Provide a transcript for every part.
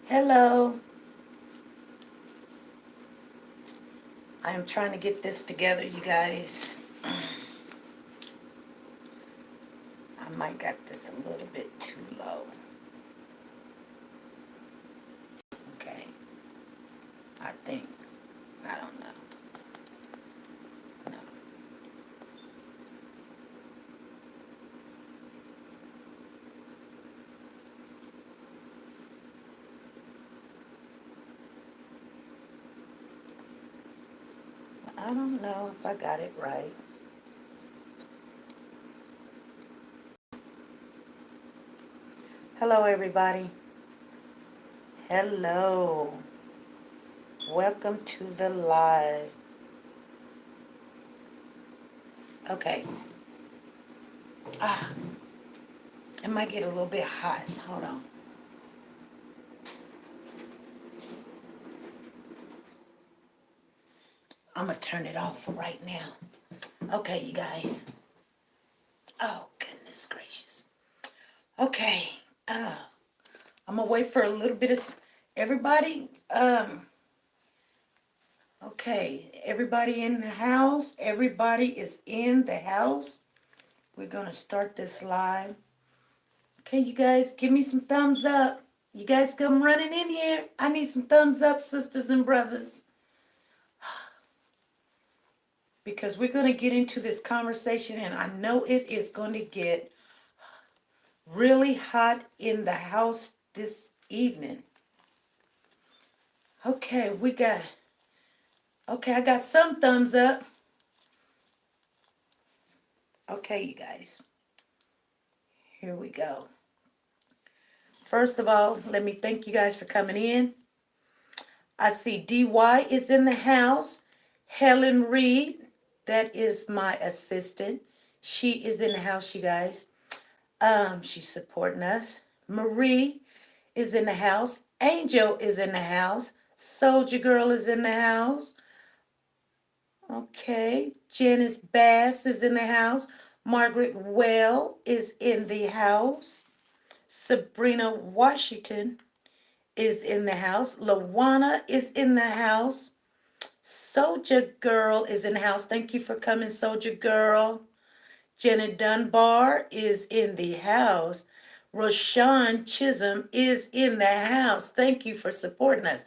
Hello. I am trying to get this together, you guys. I might got this a little bit too low. Okay. I think. I don't know. No. I don't know if I got it right. Hello, everybody. Hello. Welcome to the live. Okay. Ah, it might get a little bit hot. Hold on. I'm going to turn it off for right now. Okay, you guys. Oh, goodness gracious. Okay. Uh, I'm gonna wait for a little bit of everybody. Okay, everybody in the house. Everybody is in the house. We're gonna start this live. Okay, you guys, give me some thumbs up. You guys come running in here. I need some thumbs up, sisters and brothers, because we're gonna get into this conversation, and I know it is going to get really hot in the house this evening. Okay, we got. Okay, I got some thumbs up. Okay, you guys. Here we go. First of all, let me thank you guys for coming in. I see DY is in the house. Helen Reed, that is my assistant. She is in the house, you guys. She's supporting us. Marie is in the house. Angel is in the house. Soldier Girl is in the house. Okay. Janice Bass is in the house. Margaret Well is in the house. Sabrina Washington is in the house. Lawana is in the house. Soldier Girl is in the house. Thank you for coming, Soldier Girl. Jenna Dunbar is in the house. Roshan Chisholm is in the house. Thank you for supporting us.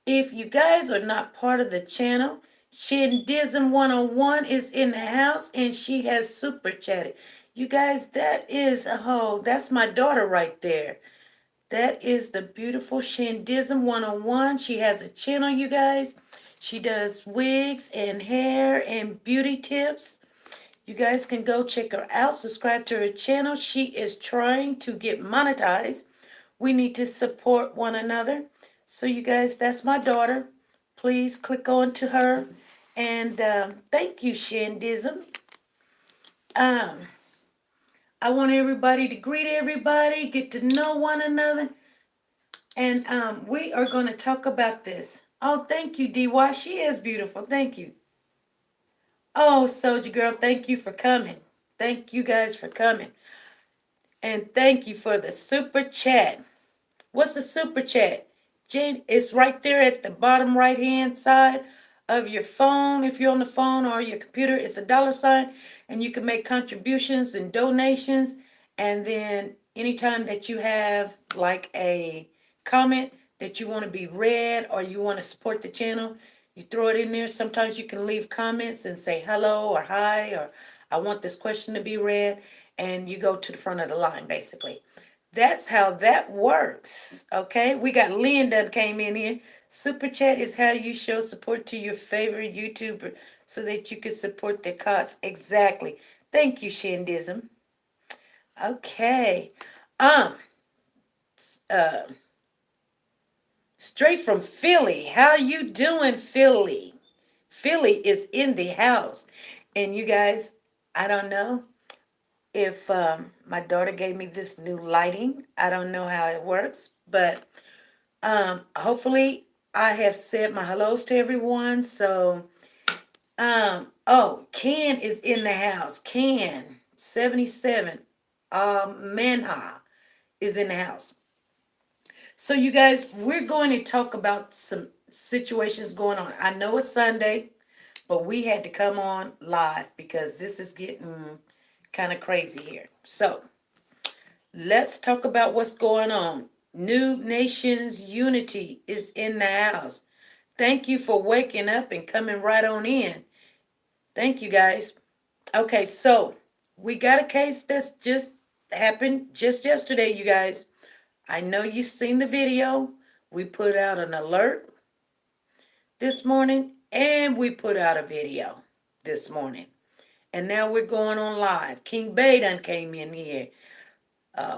If you guys are not part of the channel, Shindism 101 is in the house and she has super chatted. You guys, that's my daughter right there. That is the beautiful Shindism 101. She has a channel, you guys. She does wigs and hair and beauty tips. You guys can go check her out. Subscribe to her channel. She is trying to get monetized. We need to support one another. So you guys, that's my daughter. Please click on to her. And thank you, Shindism. Um, I want everybody to greet everybody, get to know one another. And we are going to talk about this. Oh, thank you, DY. She is beautiful. Thank you. Oh, Soldier Girl, thank you for coming. Thank you guys for coming. And thank you for the super chat. What's the super chat? Jane, it's right there at the bottom right hand side of your phone. If you're on the phone or your computer, it's a dollar sign. And you can make contributions and donations. And then anytime that you have like a comment that you want to be read or you want to support the channel, you throw it in there. Sometimes you can leave comments and say hello or hi or I want this question to be read. And you go to the front of the line, basically. That's how that works. Okay, we got Lynn that came in here. Super chat is how you show support to your favorite YouTuber so that you can support their cause. Exactly. Thank you, Shindism. Okay. Um, uh, straight from Philly. How you doing, Philly? Philly is in the house. And you guys, I don't know if my daughter gave me this new lighting. I don't know how it works, but hopefully I have said my hellos to everyone. So, oh, Ken is in the house. Ken, 77, Manha is in the house. So, you guys, we're going to talk about some situations going on. I know it's Sunday, but we had to come on live because this is getting kind of crazy here. So, let's talk about what's going on. New Nations Unity is in the house. Thank you for waking up and coming right on in. Thank you, guys. Okay, so we got a case that's just happened just yesterday, you guys. I know you've seen the video. We put out an alert this morning and we put out a video this morning. And now we're going on live. King Bay done came in here.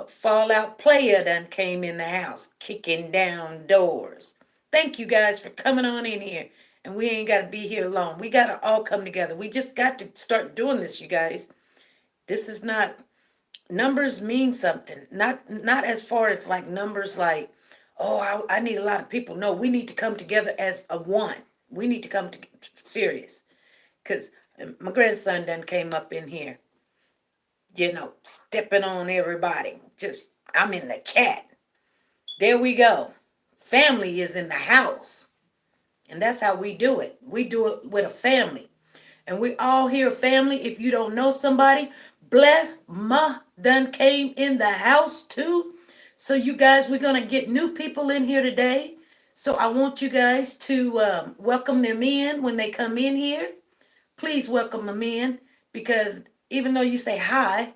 Fallout Player done came in the house, kicking down doors. Thank you guys for coming on in here. And we ain't got to be here alone. We got to all come together. We just got to start doing this, you guys. This is not, numbers mean something. Not as far as like numbers like, oh, I need a lot of people. No, we need to come together as a one. We need to come to serious. Because my grandson done came up in here, stepping on everybody. Just, I'm in the chat. There we go. Family is in the house. And that's how we do it. We do it with a family. And we all here, family. If you don't know somebody, blessed Ma done came in the house too. So you guys, we're going to get new people in here today. So I want you guys to welcome them in when they come in here. Please welcome them in, because even though you say hi,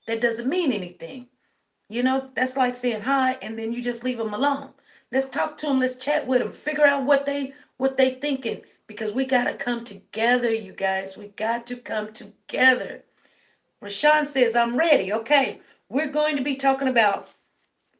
that doesn't mean anything. That's like saying hi and then you just leave them alone. Let's talk to them. Let's chat with them. Figure out what they thinking, because we got to come together, you guys. We got to come together. Rashawn says, I'm ready. Okay, we're going to be talking about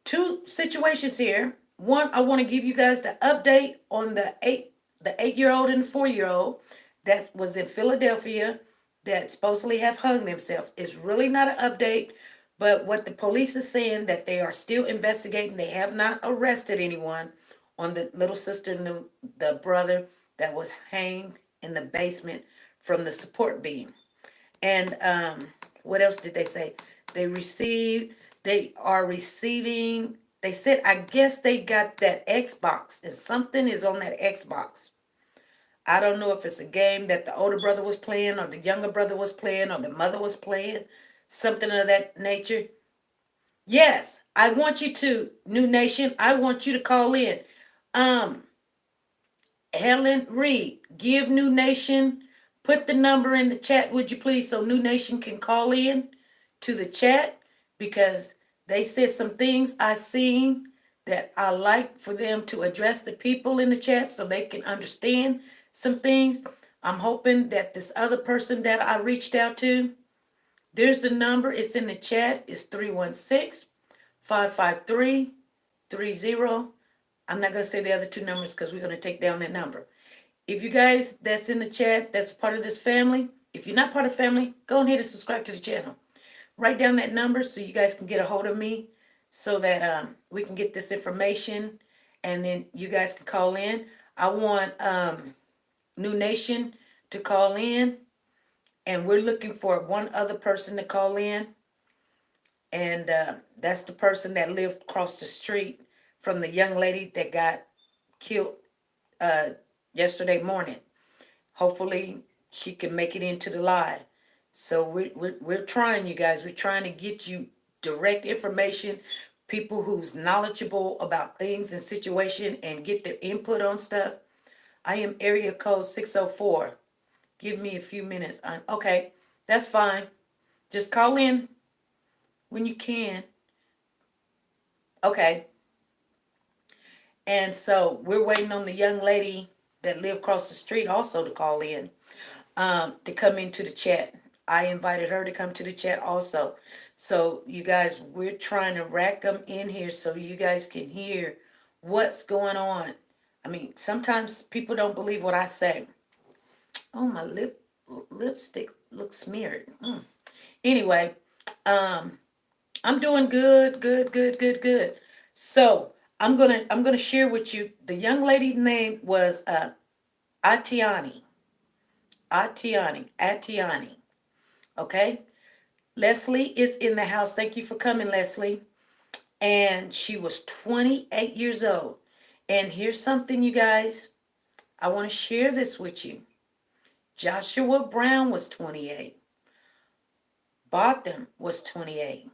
two situations here. One, I want to give you guys the update on the 8-year-old and the 4-year-old that was in Philadelphia that supposedly have hung themselves. It's really not an update, but what the police is saying, that they are still investigating. They have not arrested anyone on the little sister and the brother that was hanged in the basement from the support beam. And what else did they say? They are receiving, they said, I guess they got that Xbox, and something is on that Xbox. I don't know if it's a game that the older brother was playing or the younger brother was playing or the mother was playing, something of that nature. Yes, I want you to, New Nation, I want you to call in. Um, Helen Reed, give New Nation, put the number in the chat, would you please, so New Nation can call in to the chat, because they said some things I seen that I like for them to address the people in the chat so they can understand some things. I'm hoping that this other person that I reached out to, there's the number, it's in the chat, it's 316-553-30. I'm not going to say the other two numbers because we're going to take down that number. If you guys that's in the chat, that's part of this family, if you're not part of the family, go ahead and subscribe to the channel. Write down that number so you guys can get a hold of me, so that we can get this information, and then you guys can call in. I want New Nation to call in, and we're looking for one other person to call in. And that's the person that lived across the street from the young lady that got killed yesterday morning. Hopefully she can make it into the live. So we're trying, you guys. We're trying to get you direct information, people who's knowledgeable about things and situation, and get their input on stuff. I am area code 604. Give me a few minutes. Okay, that's fine. Just call in when you can. Okay. And so we're waiting on the young lady that lived across the street also to call in, to come into the chat. I invited her to come to the chat also. So you guys, we're trying to rack them in here so you guys can hear what's going on. I mean, sometimes people don't believe what I say. Oh, my lipstick looks smeared. Anyway, I'm doing good, good, good, good, good. So I'm gonna share with you. The young lady's name was Atiani. Atiani. Okay. Leslie is in the house. Thank you for coming, Leslie. and she was 28 years old. And here's something, you guys, I want to share this with you. Joshua Brown was 28. Botham was 28.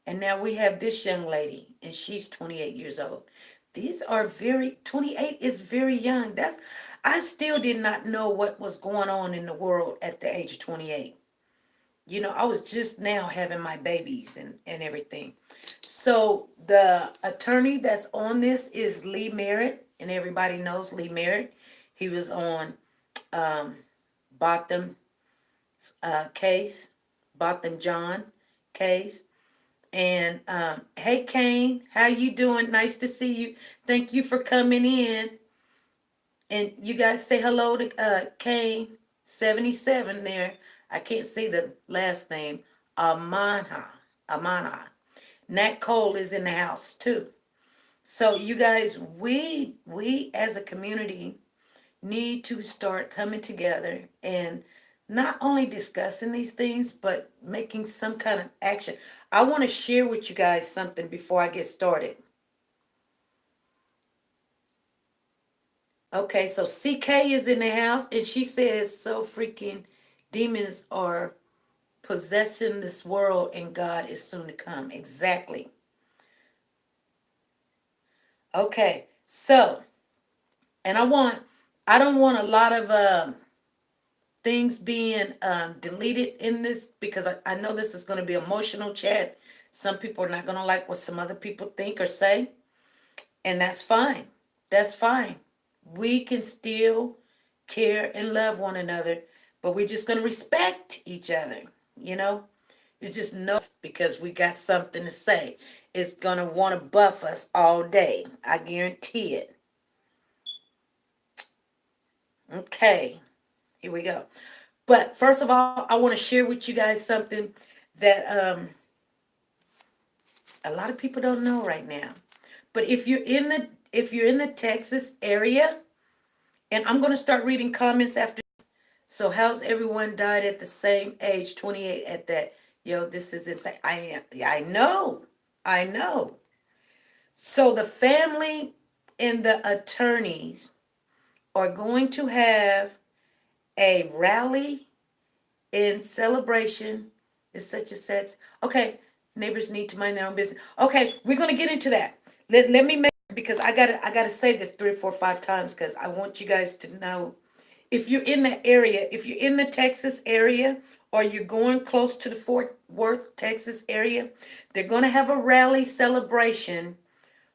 And now we have this young lady, and she's 28 years old. These are 28 is very young. I still did not know what was going on in the world at the age of 28. I was just now having my babies and everything. So the attorney that's on this is Lee Merritt, and everybody knows Lee Merritt. He was on um, Botham case, Botham John case. And hey, Kane, how you doing? Nice to see you. Thank you for coming in. And you guys say hello to Kane 77 there. I can't see the last name. Amana. Amana. Nat Cole is in the house too. So you guys, we as a community need to start coming together and not only discussing these things, but making some kind of action. I want to share with you guys something before I get started. Okay, so CK is in the house, and she says, so freaking demons are possessing this world, and God is soon to come. Exactly. Okay, so, and I don't want a lot of things being deleted in this because I know this is going to be emotional chat. Some people are not going to like what some other people think or say, and that's fine. That's fine. We can still care and love one another, but we're just going to respect each other, you know? It's just no because we got something to say. It's going to want to buff us all day. I guarantee it. Okay, here we go. But first of all, I want to share with you guys something that a lot of people don't know right now. But if you're in the Texas area, and I'm going to start reading comments after. So how's everyone died at the same age, 28 at that? Yo, this is insane. I know. I know. So the family and the attorneys are going to have a rally in celebration. Is such a set. Okay, neighbors need to mind their own business. Okay, we're gonna get into that. Let me make because I gotta say this 3 or 4 or 5 times because I want you guys to know if you're in that area, if you're in the Texas area or you're going close to the Fort Worth, Texas area, they're gonna have a rally celebration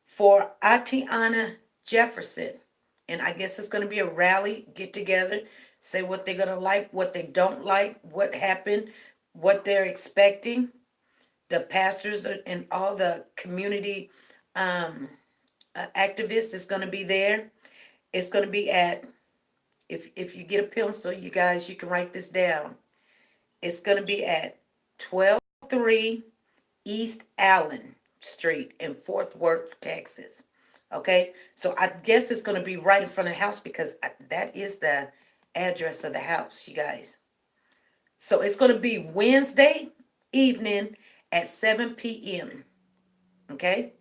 for Atatiana Jefferson. And I guess it's going to be a rally, get together, say what they're going to like, what they don't like, what happened, what they're expecting. The pastors and all the community activists is going to be there. It's going to be at, if you get a pencil, you guys, you can write this down. It's going to be at 1203 East Allen Street in Fort Worth, Texas. Okay, so I guess it's going to be right in front of the house because that is the address of the house, you guys. So it's going to be Wednesday evening at 7 p.m. Okay,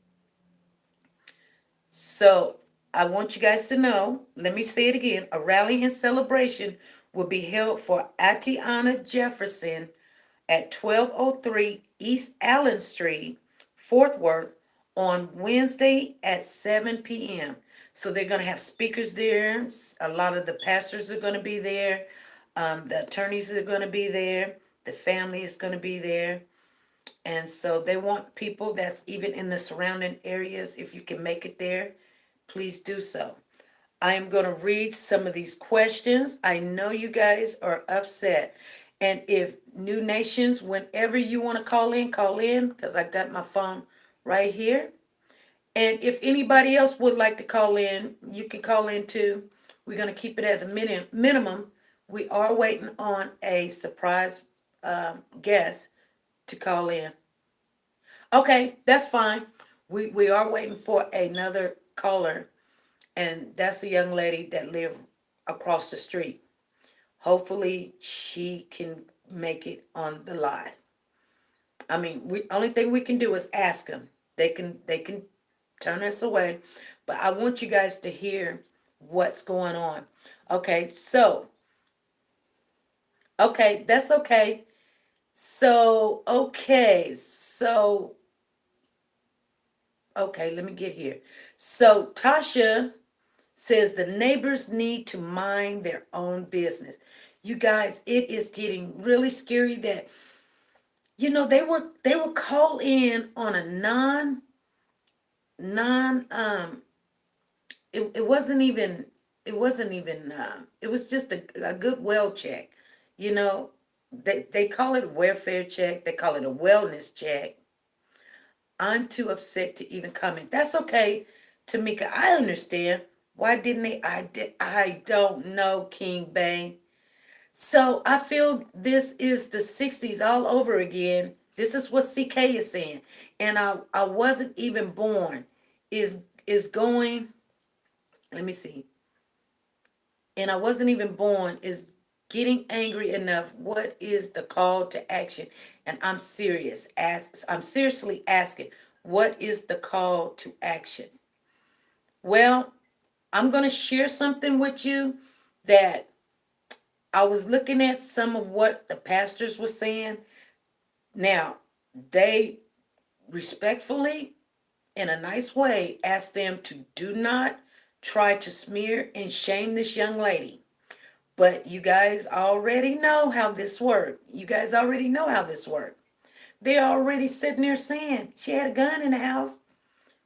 so I want you guys to know, let me say it again, a rally and celebration will be held for Atatiana Jefferson at 1203 East Allen Street, Fort Worth, on Wednesday at 7 p.m. So they're going to have speakers there. A lot of the pastors are going to be there. The attorneys are going to be there. The family is going to be there. And so they want people that's even in the surrounding areas, if you can make it there, please do so. I am going to read some of these questions. I know you guys are upset. And if New Nations, whenever you want to call in, because I got my phone right here. And if anybody else would like to call in, you can call in too. We're going to keep it as a minimum. We are waiting on a surprise guest to call in. Okay, that's fine. We are waiting for another caller, and that's a young lady that live across the street. Hopefully, she can make it on the live. I mean, we only thing we can do is ask them. They can turn us away, but I want you guys to hear what's going on. Okay, so okay, that's okay. Okay, let me get here. So Tasha says the neighbors need to mind their own business. You guys, it is getting really scary that they were called in on a non it wasn't even it was just a good well check. You know, they call it welfare check, they call it a wellness check. I'm too upset to even comment. That's okay, Tamika. I understand. Why didn't they? I don't know, King Bay. So I feel this is the 60s all over again. This is what CK is saying. And I wasn't even born. Is going, let me see. And I wasn't even born is getting angry enough. What is the call to action? And I'm seriously asking, what is the call to action? Well, I'm going to share something with you that I was looking at some of what the pastors were saying. Now, they respectfully, in a nice way, asked them to do not try to smear and shame this young lady. But you guys already know how this worked. You guys already know how this worked. They're already sitting there saying she had a gun in the house.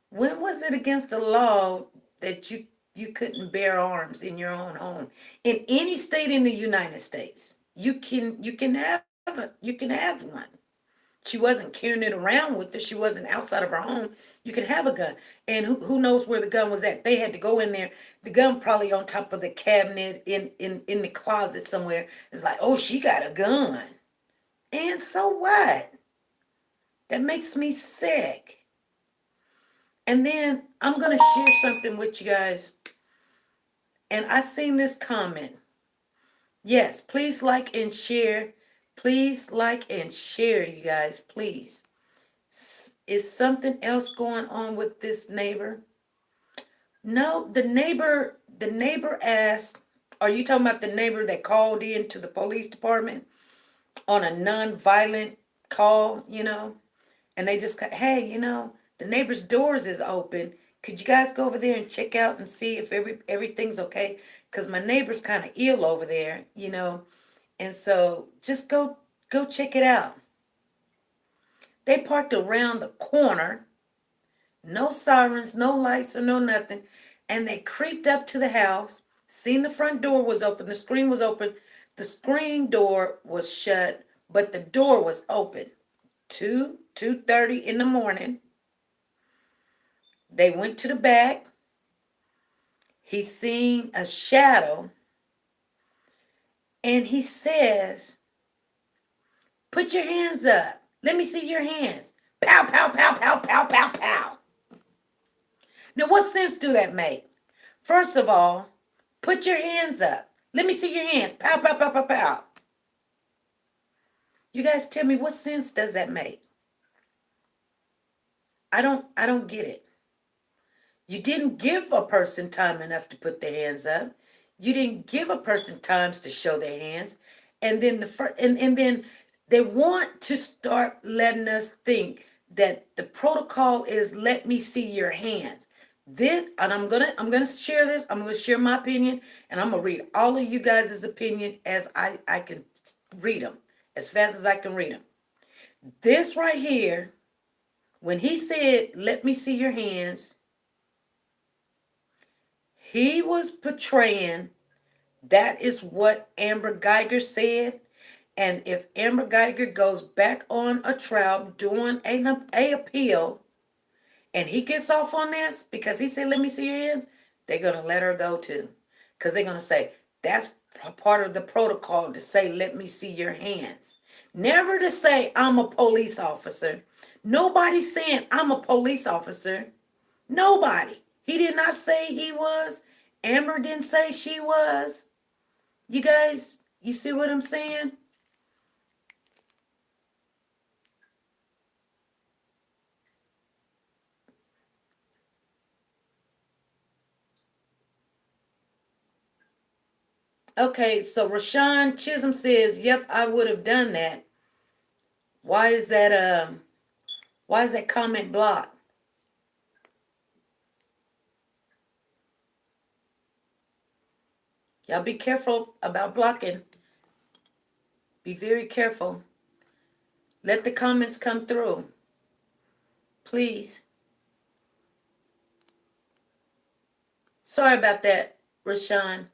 When was it against the law that you couldn't bear arms in your own home? In any state in the United States, you can have one. She wasn't carrying it around with her. She wasn't outside of her home. You can have a gun. And who knows where the gun was at? They had to go in there. The gun probably on top of the cabinet in the closet somewhere. It's like, oh, she got a gun. And so what? That makes me sick. And then I'm going to share something with you guys. And I seen this comment. Yes, please like and share. Please like and share, you guys, please. Is something else going on with this neighbor? No, the neighbor asked, are you talking about the neighbor that called in to the police department on a non-violent call, and they just got, hey, the neighbor's doors is open. Could you guys go over there and check out and see if everything's okay? Because my neighbor's kind of ill over there, and so just go check it out. They parked around the corner, no sirens, no lights, or no nothing, and they creeped up to the house, seen the front door was open, the screen was open, the screen door was shut, but the door was open. 2:30 in the morning. They went to the back. He seen a shadow, and he says, put your hands up. Let me see your hands. Pow, pow, pow, pow, pow, pow, pow. Now, what sense do that make? First of all, put your hands up. Let me see your hands. Pow, pow, pow, pow, pow. You guys tell me, what sense does that make? I don't get it. You didn't give a person time enough to put their hands up. You didn't give a person times to show their hands. And then and then they want to start letting us think that the protocol is let me see your hands. This, and I'm gonna share this. I'm gonna share my opinion, and I'm gonna read all of you guys' opinion as I can read them as fast as I can read them. This right here, when he said, "Let me see your hands," he was portraying that is what Amber Geiger said. And if Amber Geiger goes back on a trial doing a appeal and he gets off on this because he said, let me see your hands, they're going to let her go too. Because they're going to say, that's part of the protocol to say, let me see your hands. Never to say, I'm a police officer. Nobody's saying, I'm a police officer. Nobody. He did not say he was. Amber didn't say she was. You guys, you see what I'm saying? Okay, so Rashawn Chisholm says, "Yep, I would have done that." Why is that? Why is that comment blocked? Y'all be careful about blocking. Be very careful. Let the comments come through, please. Sorry about that, Rashawn.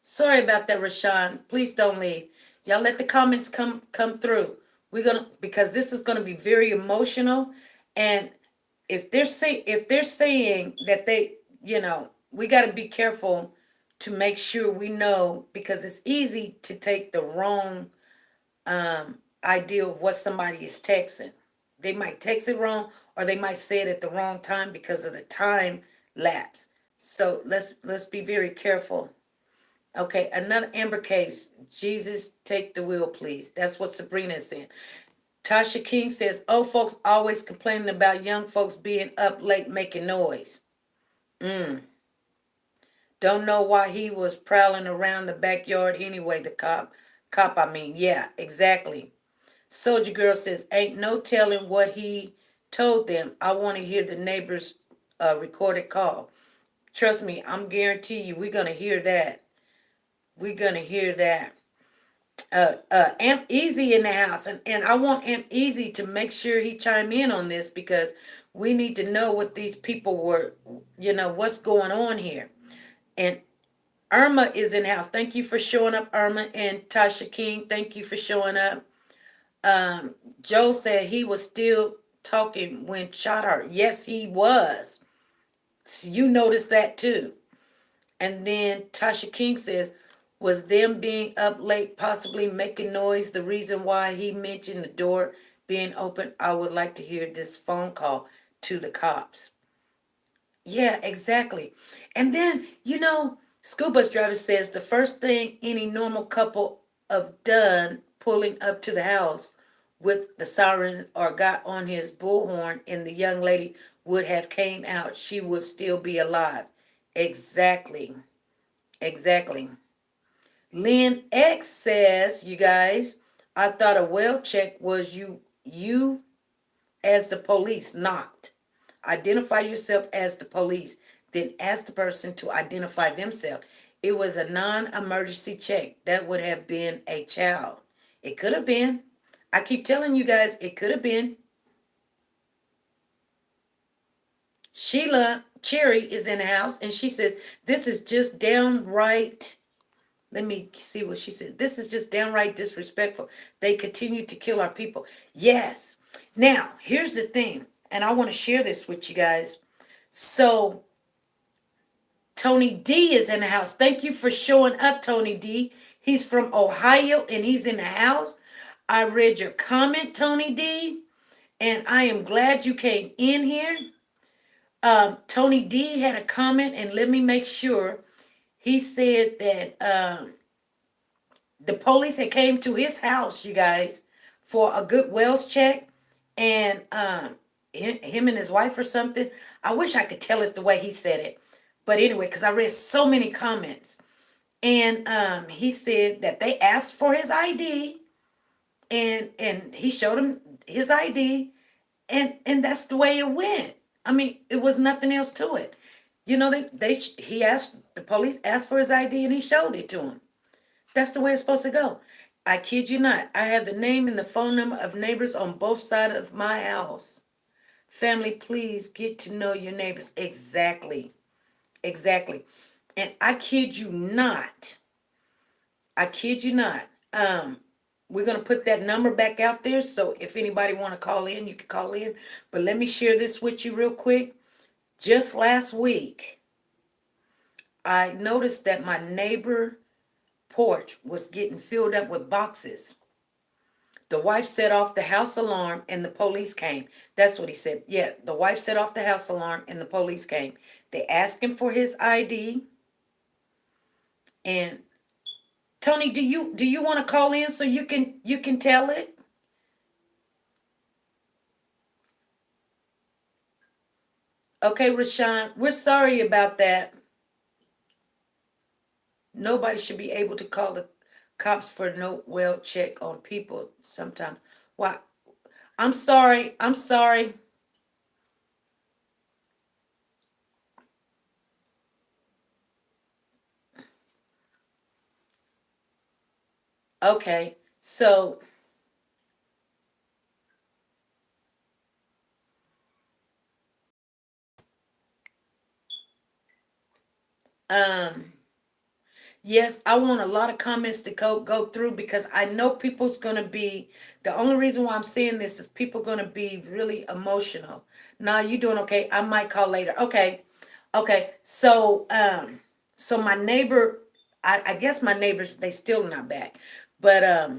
Sorry about that, Rashawn. Please don't leave. Y'all let the comments come through. We're gonna because this is gonna be very emotional, and if they're saying that we got to be careful to make sure we know because it's easy to take the wrong idea of what somebody is texting. They might text it wrong, or they might say it at the wrong time because of the time lapse. So let's be very careful. Okay, another Amber case. Jesus, take the wheel, please. That's what Sabrina is saying. Tasha King says, old folks always complaining about young folks being up late making noise. Don't know why he was prowling around the backyard anyway, the I mean, yeah, exactly. Soldier Girl says, ain't no telling what he told them. I want to hear the neighbor's recorded call. Trust me, I'm guarantee you we're going to hear that. We're going to hear that. Amp Easy in the house, and I want Amp Easy to make sure he chime in on this because we need to know what these people were, what's going on here. And Irma is in the house. Thank you for showing up, Irma, and Tasha King. Thank you for showing up. Joe said he was still talking when shot her. Yes, he was. So you noticed that too. And then Tasha King says, was them being up late possibly making noise the reason why he mentioned the door being open? I would like to hear this phone call to the cops. Yeah, exactly. And then, school bus driver says the first thing any normal couple of done pulling up to the house with the siren or got on his bullhorn and the young lady would have came out, she would still be alive. Exactly. Exactly. Lynn X says, you guys, I thought a well check was you as the police knocked. Identify yourself as the police, then ask the person to identify themselves. It was a non-emergency check. That would have been a child. It could have been. I keep telling you guys, it could have been. Sheila Cherry is in the house, and she says, this is just downright. Let me see what she said. This is just downright disrespectful. They continue to kill our people. Yes. Now, here's the thing, and I want to share this with you guys. So, Tony D is in the house. Thank you for showing up, Tony D. He's from Ohio, and he's in the house. I read your comment, Tony D, and I am glad you came in here. Tony D had a comment, and let me make sure. He said that the police had came to his house, you guys, for a good wells check, and him and his wife or something. I wish I could tell it the way he said it, but anyway, because I read so many comments, and he said that they asked for his ID, and he showed him his ID, and that's the way it went. I mean, it was nothing else to it. He asked the police asked for his ID, and he showed it to him. That's the way it's supposed to go. I kid you not. I have the name and the phone number of neighbors on both sides of my house. Family, please get to know your neighbors. Exactly. Exactly. And I kid you not. I kid you not. We're going to put that number back out there. So if anybody want to call in, you can call in. But let me share this with you real quick. Just last week, I noticed that my neighbor porch was getting filled up with boxes. The wife set off the house alarm and the police came. That's what he said. Yeah, the wife set off the house alarm and the police came. They asked him for his ID. And Tony, do you want to call in so you can tell it? Okay, Rashawn, we're sorry about that. Nobody should be able to call the cops for no well check on people sometimes. Why? I'm sorry. I'm sorry. Okay. So, um, yes, I want a lot of comments to go through because I know people's gonna be the only reason why I'm saying this is people gonna be really emotional. Nah, you doing okay? I might call later. Okay. Okay. So my neighbor, I guess my neighbors, they still not back. But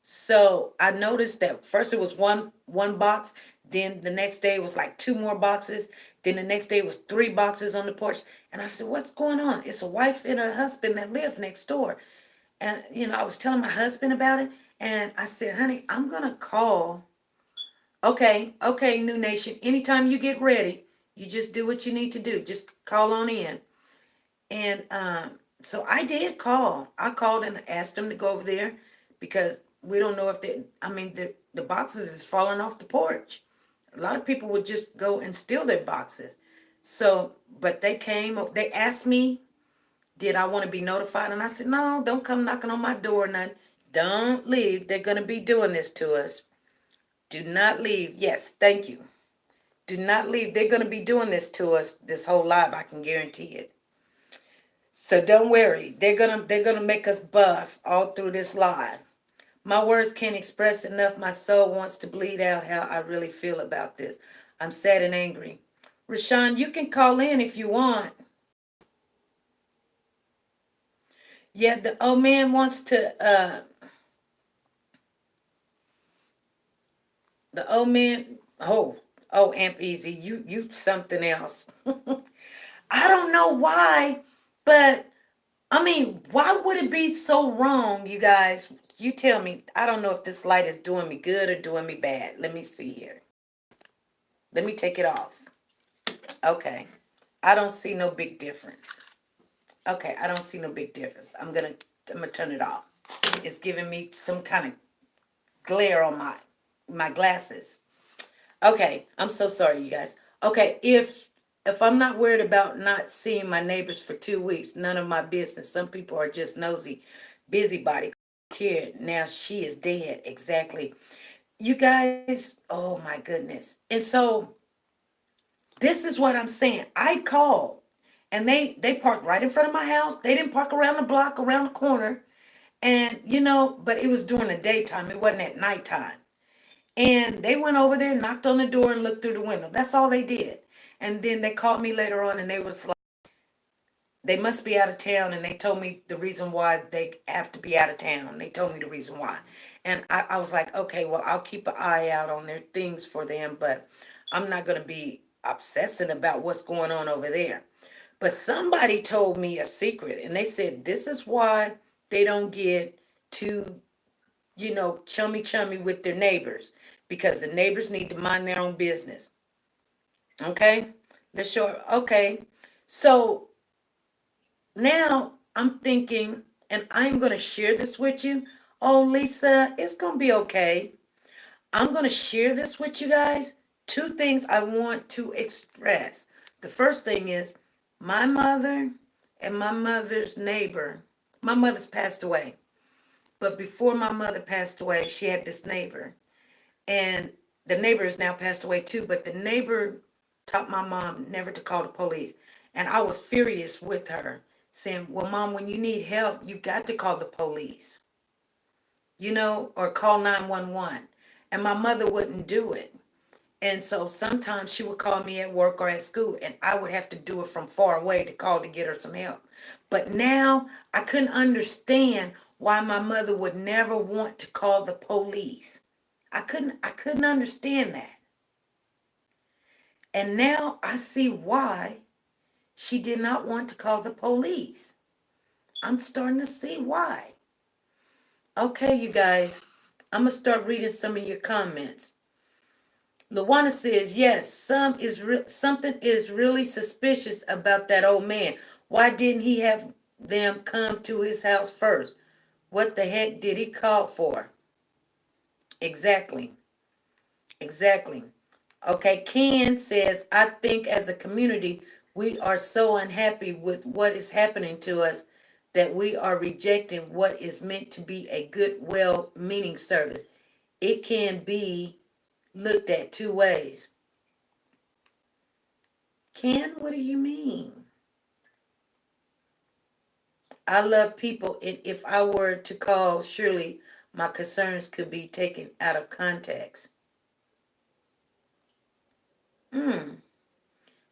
so I noticed that first it was one box, then the next day it was like two more boxes, then the next day it was three boxes on the porch. And I said, "What's going on?" It's a wife and a husband that live next door. And I was telling my husband about it, and I said, "Honey, I'm gonna call." Okay, okay, New Nation. Anytime you get ready, you just do what you need to do. Just call on in. And so I did call. I called and asked them to go over there because we don't know if they, I mean, the boxes is falling off the porch. A lot of people would just go and steal their boxes. So, but they came, they asked me, did I want to be notified? And I said, no, don't come knocking on my door, none. Don't leave. They're going to be doing this to us. Do not leave. Yes, thank you. Do not leave. They're going to be doing this to us this whole live. I can guarantee it. So don't worry. They're gonna make us buff all through this live. My words can't express enough. My soul wants to bleed out how I really feel about this. I'm sad and angry. Rashawn, you can call in if you want. Yeah, the old man wants to the old man oh Amp Easy, you something else. I don't know why, but I mean, why would it be so wrong, you guys? You tell me. I don't know if this light is doing me good or doing me bad. Let me see here. Let me take it off. Okay. I don't see no big difference. Okay, I don't see no big difference. I'm gonna turn it off. It's giving me some kind of glare on my glasses. Okay, I'm so sorry, you guys. Okay, if I'm not worried about not seeing my neighbors for 2 weeks, none of my business. Some people are just nosy, busybody. Here now, she is dead. Exactly, you guys. Oh my goodness. And so this is what I'm saying. I called, and they parked right in front of my house. They didn't park around the block, around the corner, and but it was during the daytime. It wasn't at nighttime. And they went over there, knocked on the door, and looked through the window. That's all they did. And then they called me later on, and they was like, they must be out of town, and they told me the reason why they have to be out of town. They told me the reason why. And I was like, okay, well, I'll keep an eye out on their things for them, but I'm not going to be obsessing about what's going on over there. But somebody told me a secret, and they said this is why they don't get too chummy chummy with their neighbors because the neighbors need to mind their own business. Okay? Let's show. Okay. So now I'm thinking, and I'm going to share this with you. Oh, Lisa, it's going to be okay. I'm going to share this with you guys. Two things I want to express. The first thing is my mother and my mother's neighbor. My mother's passed away. But before my mother passed away, she had this neighbor. And the neighbor has now passed away too, but the neighbor taught my mom never to call the police. And I was furious with her, saying, well, Mom, when you need help, you got to call the police, or call 911. And my mother wouldn't do it. And so sometimes she would call me at work or at school, and I would have to do it from far away to call to get her some help. But now I couldn't understand why my mother would never want to call the police. I couldn't understand that. And now I see why she did not want to call the police. I'm starting to see why. Okay, you guys, I'm going to start reading some of your comments. Luana says, yes, something is really suspicious about that old man. Why didn't he have them come to his house first? What the heck did he call for? Exactly. Exactly. Okay, Ken says, I think as a community, we are so unhappy with what is happening to us that we are rejecting what is meant to be a good, well meaning service. It can be looked at two ways. Ken, what do you mean? I love people, and if I were to call, surely my concerns could be taken out of context. Hmm.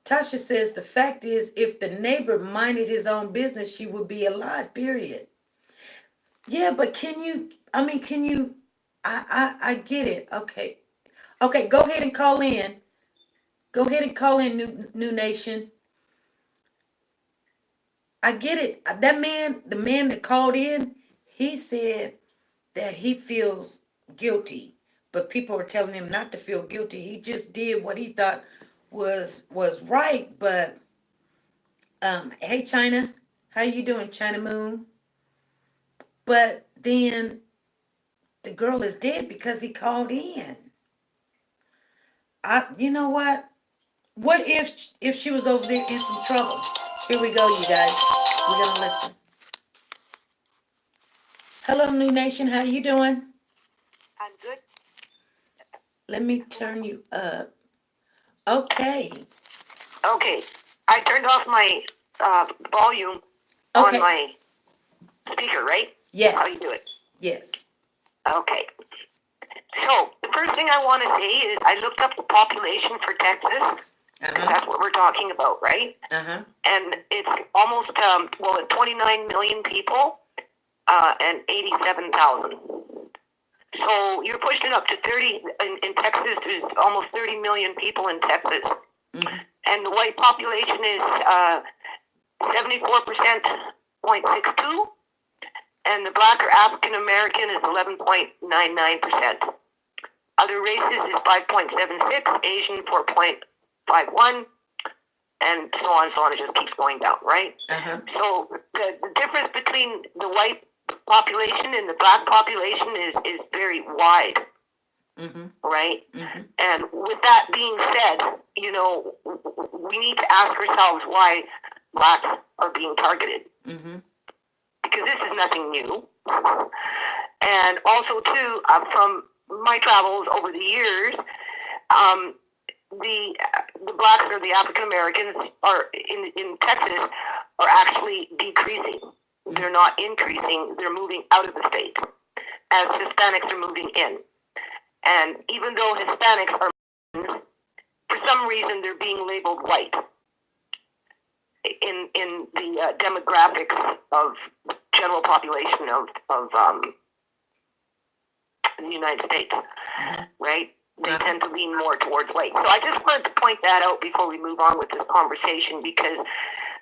Tasha says the fact is, if the neighbor minded his own business, she would be alive, period. Yeah, but can you, I mean, can you, I get it. Okay. Okay, go ahead and call in. Go ahead and call in, New Nation. I get it. That man, the man that called in, he said that he feels guilty, but people are telling him not to feel guilty. He just did what he thought was right. But hey China, how you doing, China Moon? But then the girl is dead because he called in. You know what? What if she was over there in some trouble? Here we go, you guys. We're gonna listen. Hello, New Nation. How you doing? I'm good. Let me turn you up. Okay. Okay. I turned off my volume on Okay. my speaker, right? Yes. How do you do it? Yes. Okay. So, the first thing I want to say is I looked up the population for Texas. That's what we're talking about, right? And it's almost, 29 million people and 87,000. So you're pushing up to 30 in Texas. There's almost 30 million people in Texas, and the white population is 74.62, and the black or African American is 11.99%. Other races is 5.76, Asian 4.51, and so on and so on. It just keeps going down, right? So the difference between the white population and the black population is very wide, right? And with that being said, we need to ask ourselves why blacks are being targeted, because this is nothing new. And also too, from my travels over the years, the blacks or the African Americans are in Texas are actually decreasing. They're not increasing. They're moving out of the state as Hispanics are moving in. And even though Hispanics are, for some reason, they're being labeled white in the demographics of general population of the United States, right? They tend to lean more towards white. So I just wanted to point that out before we move on with this conversation, because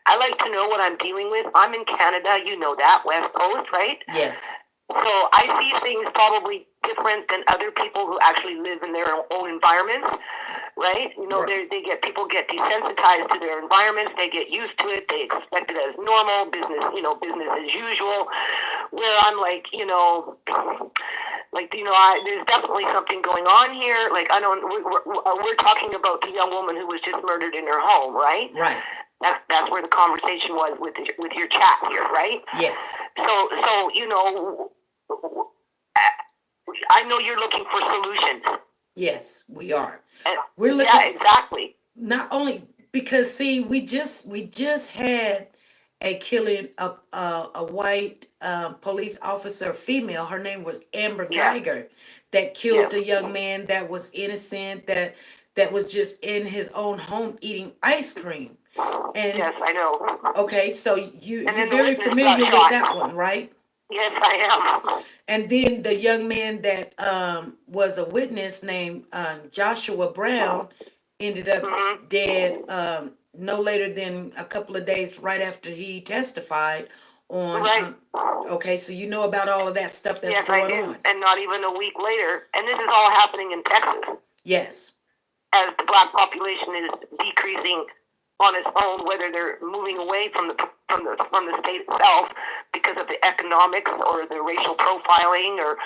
I like to know what I'm dealing with. I'm in Canada, you know that, West Coast, right? Yes. So I see things probably different than other people who actually live in their own environments, right? People get desensitized to their environments. They get used to it. They expect it as normal, business as usual. Where I'm like, there's definitely something going on here. Like, I don't, we're talking about the young woman who was just murdered in her home, right? Right. That's where the conversation was with your chat here, right? Yes. So I know you're looking for solutions. Yes, we are. We're looking. Yeah, exactly. Not only because see, we just had a killing of a white police officer, female. Her name was Amber Geiger, that killed the young man that was innocent, that was just in his own home eating ice cream. And yes, I know. Okay, so you're very familiar with that one, right? Yes, I am. And then the young man that was a witness named Joshua Brown ended up dead no later than a couple of days right after he testified on. Right. Okay, so you know about all of that stuff that's going on. And not even a week later. And this is all happening in Texas. Yes. as the black population is decreasing on its own, whether they're moving away from the state itself because of the economics or the racial profiling, or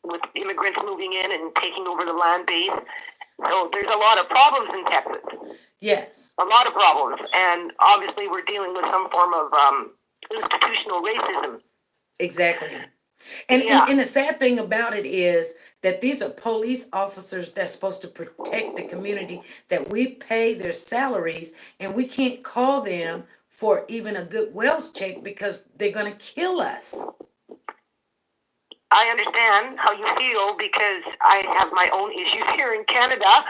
with immigrants moving in and taking over the land base. So there's a lot of problems in Texas. Yes. A lot of problems, and obviously we're dealing with some form of institutional racism. Exactly. And the sad thing about it is that these are police officers that's supposed to protect the community, that we pay their salaries, and we can't call them for even a good wells check because they're going to kill us. I understand how you feel because I have my own issues here in Canada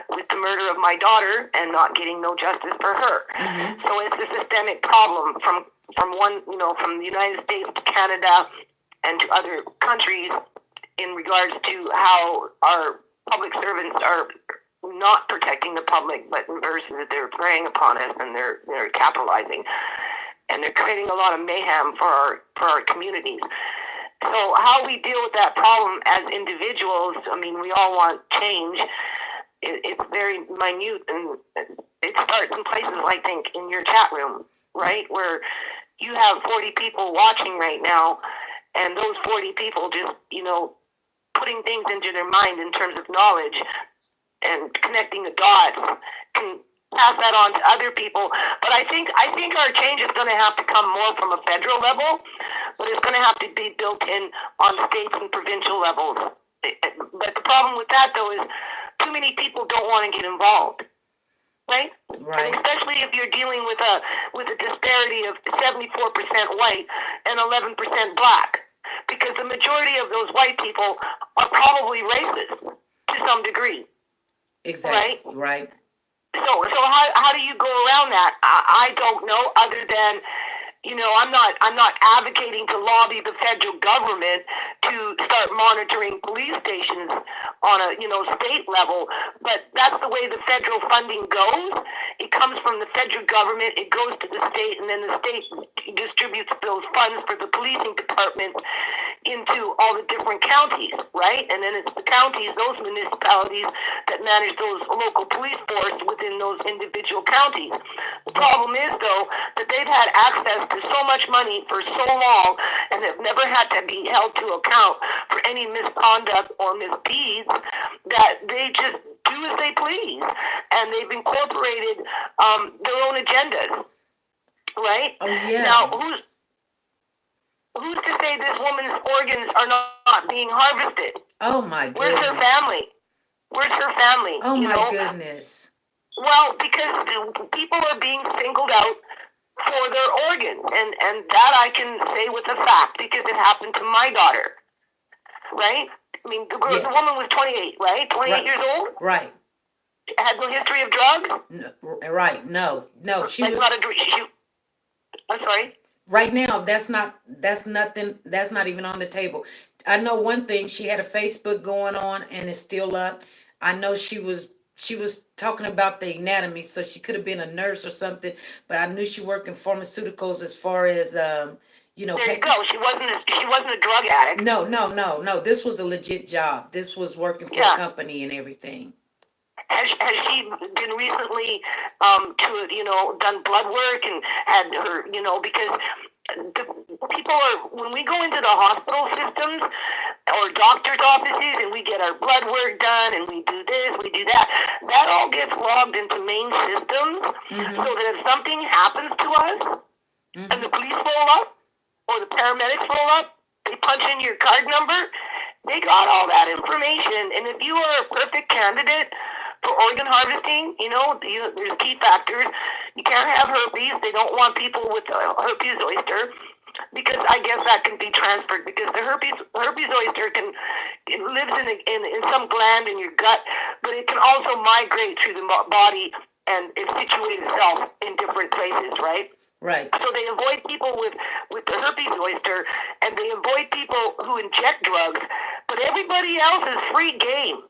with the murder of my daughter and not getting no justice for her. Mm-hmm. So it's a systemic problem from from the United States to Canada and to other countries in regards to how our public servants are not protecting the public, but versus they're preying upon us, and they're capitalizing, and they're creating a lot of mayhem for our communities. So how we deal with that problem as individuals, I mean, we all want change. It's very minute, and it starts in places, I think, in your chat room, right, where you have 40 people watching right now, and those 40 people just, putting things into their mind in terms of knowledge and connecting the dots can pass that on to other people. But I think our change is going to have to come more from a federal level, but it's going to have to be built in on states and provincial levels. But the problem with that, though, is too many people don't want to get involved, right? Right. And especially if you're dealing with a disparity of 74% white and 11% black, because the majority of those white people are probably racist to some degree. Exactly. Right. So how do you go around that? I don't know, other than, I'm not advocating to lobby the federal government to start monitoring police stations on a, state level, but that's the way the federal funding goes. It comes from the federal government, it goes to the state, and then the state distributes those funds for the policing department into all the different counties, right? And then it's the counties, those municipalities, that manage those local police force within those individual counties. The problem is, though, that they've had access to so much money for so long, and have never had to be held to account for any misconduct or misdeeds, that they just do as they please, and they've incorporated their own agendas, right? Oh, yeah. Now, who's to say this woman's organs are not being harvested? Oh, my goodness. Where's her family? Where's her family? Oh, my goodness. Well, because people are being singled out for their organs, and that I can say with a fact, because it happened to my daughter, right? I mean, the woman was 28, right? 28 years old? Right. Had no history of drugs? No, right. No. She was not I'm sorry? right now. That's nothing. That's not even on the table. I know one thing. She had a Facebook going on, and it's still up. I know she was talking about the anatomy, so she could have been a nurse or something. But I knew she worked in pharmaceuticals as far as There you go. She wasn't a drug addict. No. This was a legit job. This was working for a company and everything. Has she been recently done blood work and had her, because the people when we go into the hospital systems or doctor's offices and we get our blood work done and we do this, we do that, that all gets logged into main systems, so that if something happens to us and the police roll up or the paramedics roll up, they punch in your card number, they got all that information. And if you are a perfect candidate for organ harvesting, there's key factors. You can't have herpes. They don't want people with herpes zoster, because I guess that can be transferred, because the herpes zoster it lives in some gland in your gut, but it can also migrate through the body, and it situates itself in different places, right? Right. So they avoid people with the herpes zoster, and they avoid people who inject drugs, but everybody else is free game.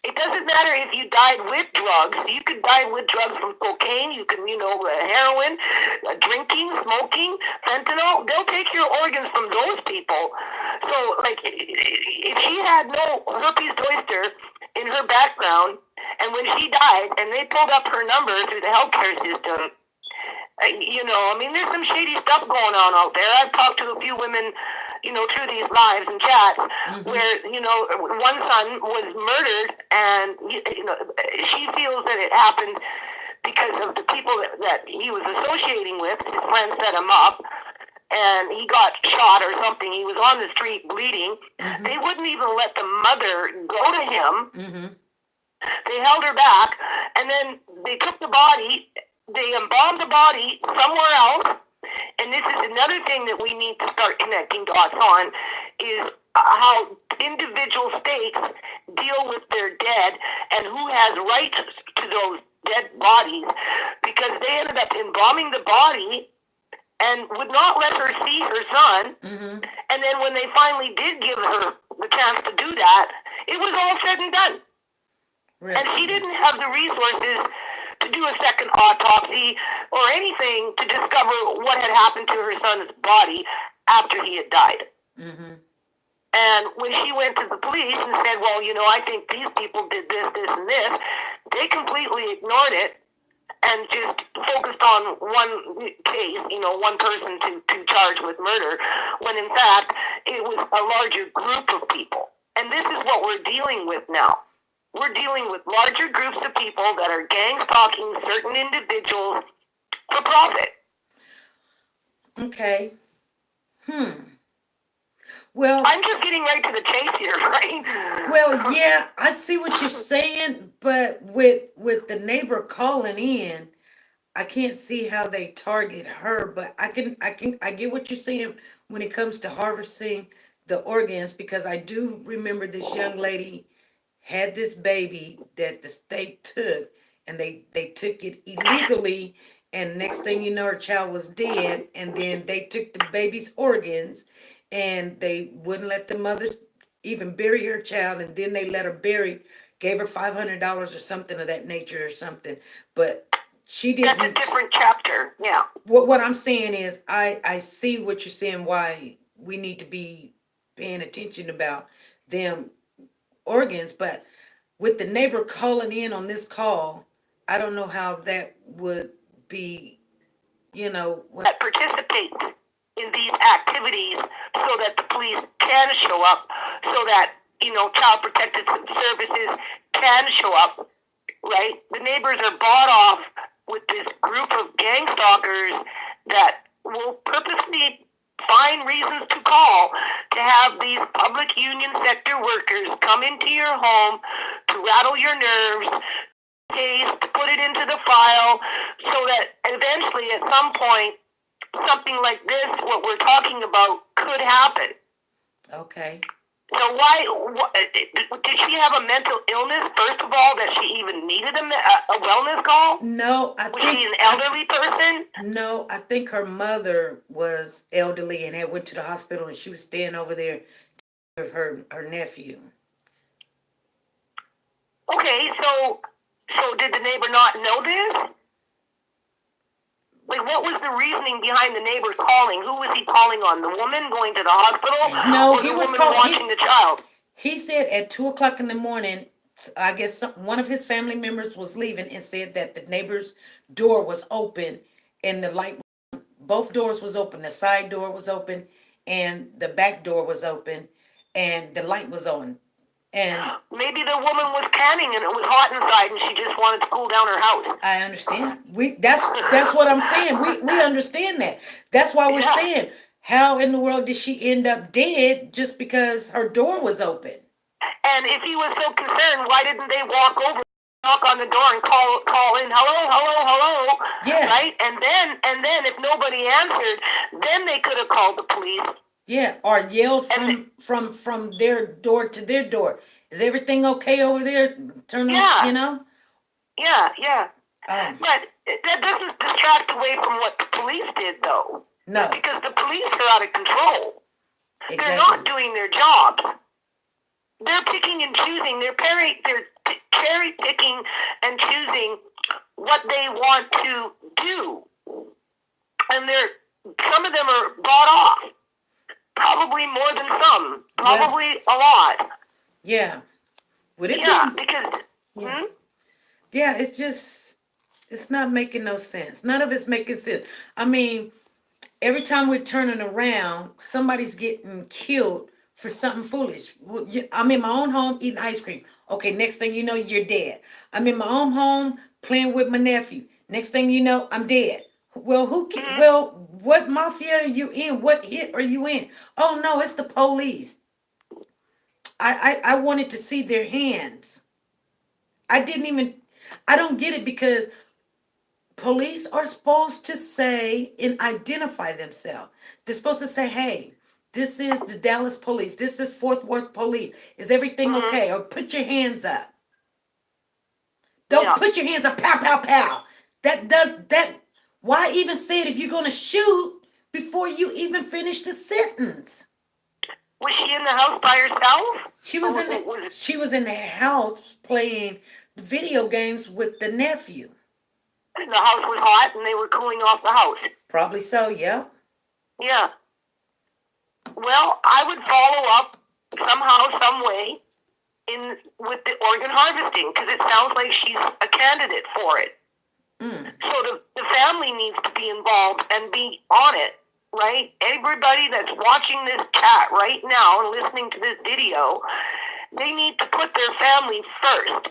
It doesn't matter if you died with drugs. You could die with drugs from cocaine. You can, heroin, drinking, smoking, fentanyl. They'll take your organs from those people. So, if she had no herpes zoster in her background And when she died, and they pulled up her number through the healthcare system, I mean, there's some shady stuff going on out there. I've talked to a few women, through these lives and chats where, one son was murdered, and, she feels that it happened because of the people that he was associating with. His friends set him up, and he got shot or something. He was on the street bleeding. They wouldn't even let the mother go to him. They held her back, and then they took the body, they embalmed the body somewhere else. And this is another thing that we need to start connecting dots on, is how individual states deal with their dead and who has rights to those dead bodies, because they ended up embalming the body and would not let her see her son. And then when they finally did give her the chance to do that, it was all said and done. Really? And she didn't have the resources to do a second autopsy or anything to discover what had happened to her son's body after he had died. And when she went to the police and said, well, I think these people did this, this, and this, they completely ignored it and just focused on one case, one person to charge with murder, when in fact it was a larger group of people. And this is what we're dealing with now. We're dealing with larger groups of people that are gang stalking certain individuals for profit. Okay. Well, I'm just getting right to the chase here, right? Well, yeah, I see what you're saying, but with the neighbor calling in, I can't see how they target her, but I get what you're saying when it comes to harvesting the organs, because I do remember this young lady had this baby that the state took, and they took it illegally, and next thing you know, her child was dead, and then they took the baby's organs, and they wouldn't let the mother even bury her child, and then they let her bury, gave her $500 or something of that nature or something, but she didn't. That's a different chapter, yeah. What I'm saying is, I see what you're saying, why we need to be paying attention about them organs, but with the neighbor calling in on this call, I don't know how that would be, that participate in these activities so that the police can show up, so that, Child Protective Services can show up, right? The neighbors are bought off with this group of gang stalkers that will purposely find reasons to call to have these public union sector workers come into your home to rattle your nerves, to put it into the file, so that eventually at some point something like this, what we're talking about, could happen. Okay. So did she have a mental illness, first of all, that she even needed a wellness call? No, Was she an elderly person? No, I think her mother was elderly and had went to the hospital, and she was staying over there with her nephew. Okay, so did the neighbor not know this? Like, what was the reasoning behind the neighbor calling? Who was he calling on? The woman going to the hospital? No, or he the was woman watching the child? He said at 2:00 in the morning, I guess one of his family members was leaving, and said that the neighbor's door was open and the light, both doors was open. The side door was open and the back door was open and the light was on. And maybe the woman was canning and it was hot inside and she just wanted to cool down her house. I understand. That's what I'm saying. We understand that. That's why we're saying, how in the world did she end up dead just because her door was open? And if he was so concerned, why didn't they walk over, knock on the door, and call in, hello, Yeah. right? And then if nobody answered, then they could have called the police. Yeah, or yelled from their door to their door. Is everything okay over there? Yeah. But that doesn't distract away from what the police did, though. No. Because the police are out of control. Exactly. They're not doing their jobs. They're picking and choosing. They're cherry picking and choosing what they want to do. And some of them are bought off. Probably more than some. Probably a lot. Yeah. Would it be? Because... Yeah, it's not making no sense. None of it's making sense. I mean, every time we're turning around, somebody's getting killed for something foolish. I'm in my own home eating ice cream. Okay, next thing you know, you're dead. I'm in my own home playing with my nephew. Next thing you know, I'm dead. Well, Hmm. well, what mafia are you in? What hit are you in? Oh no, it's the police. I wanted to see their hands. I didn't even. I don't get it because police are supposed to say and identify themselves. They're supposed to say, hey, this is the Dallas police. This is Fort Worth police. Is everything Hmm. okay? Or put your hands up. Don't Yeah. put your hands up, pow, pow, pow. That does that. Why even say it if you're going to shoot before you even finish the sentence? Was she in the house by herself? She Or was in the, was it, she was in the house playing video games with the nephew. the house was hot and they were cooling off the house? Probably so, yeah. Yeah. Well, I would follow up somehow, some way, in with the organ harvesting because it sounds like she's a candidate for it. Mm. So the family needs to be involved and be on it, right? Everybody that's watching this chat right now and listening to this video, they need to put their family first.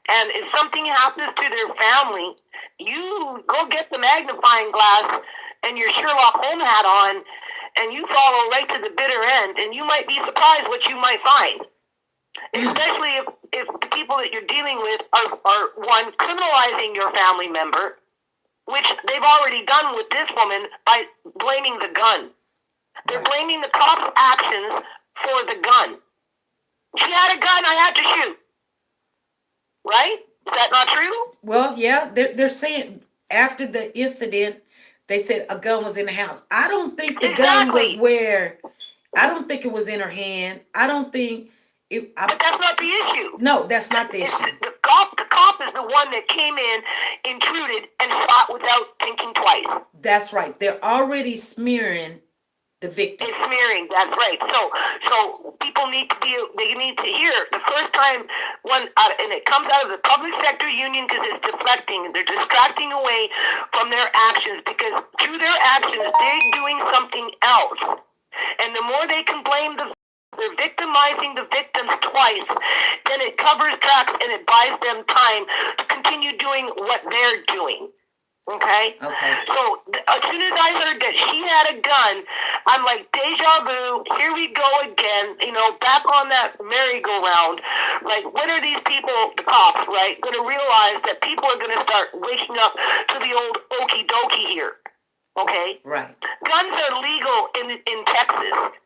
And if something happens to their family, you go get the magnifying glass and your Sherlock Holmes hat on, and you follow right to the bitter end, and you might be surprised what you might find. Especially if the people that you're dealing with are one, criminalizing your family member, which they've already done with this woman by blaming the gun. They're Right. blaming the cops' actions for the gun. She had a gun, I had to shoot. Right? Is that not true? Well, yeah, they're saying after the incident, they said a gun was in the house. I don't think the gun was Exactly. where. I don't think it was in her hand. I don't think it. But that's not the issue. No, that's not the It's issue. the cop. The cop is the one that came in, intruded, and shot without thinking twice. That's right. They're already smearing the victim. And smearing. That's right. So people need to be. They need to hear the first time and it comes out of the public sector union because it's deflecting. They're distracting away from their actions because through their actions they're doing something else. And the more they can blame they're victimizing the victims twice, then it covers tracks and it buys them time to continue doing what they're doing. Okay? Okay. So as soon as I heard that she had a gun, I'm like, deja vu, here we go again, back on that merry-go-round. Like, when are these people, the cops, right, going to realize that people are going to start waking up to the old okie dokie here? Okay? Right. Guns are legal in Texas,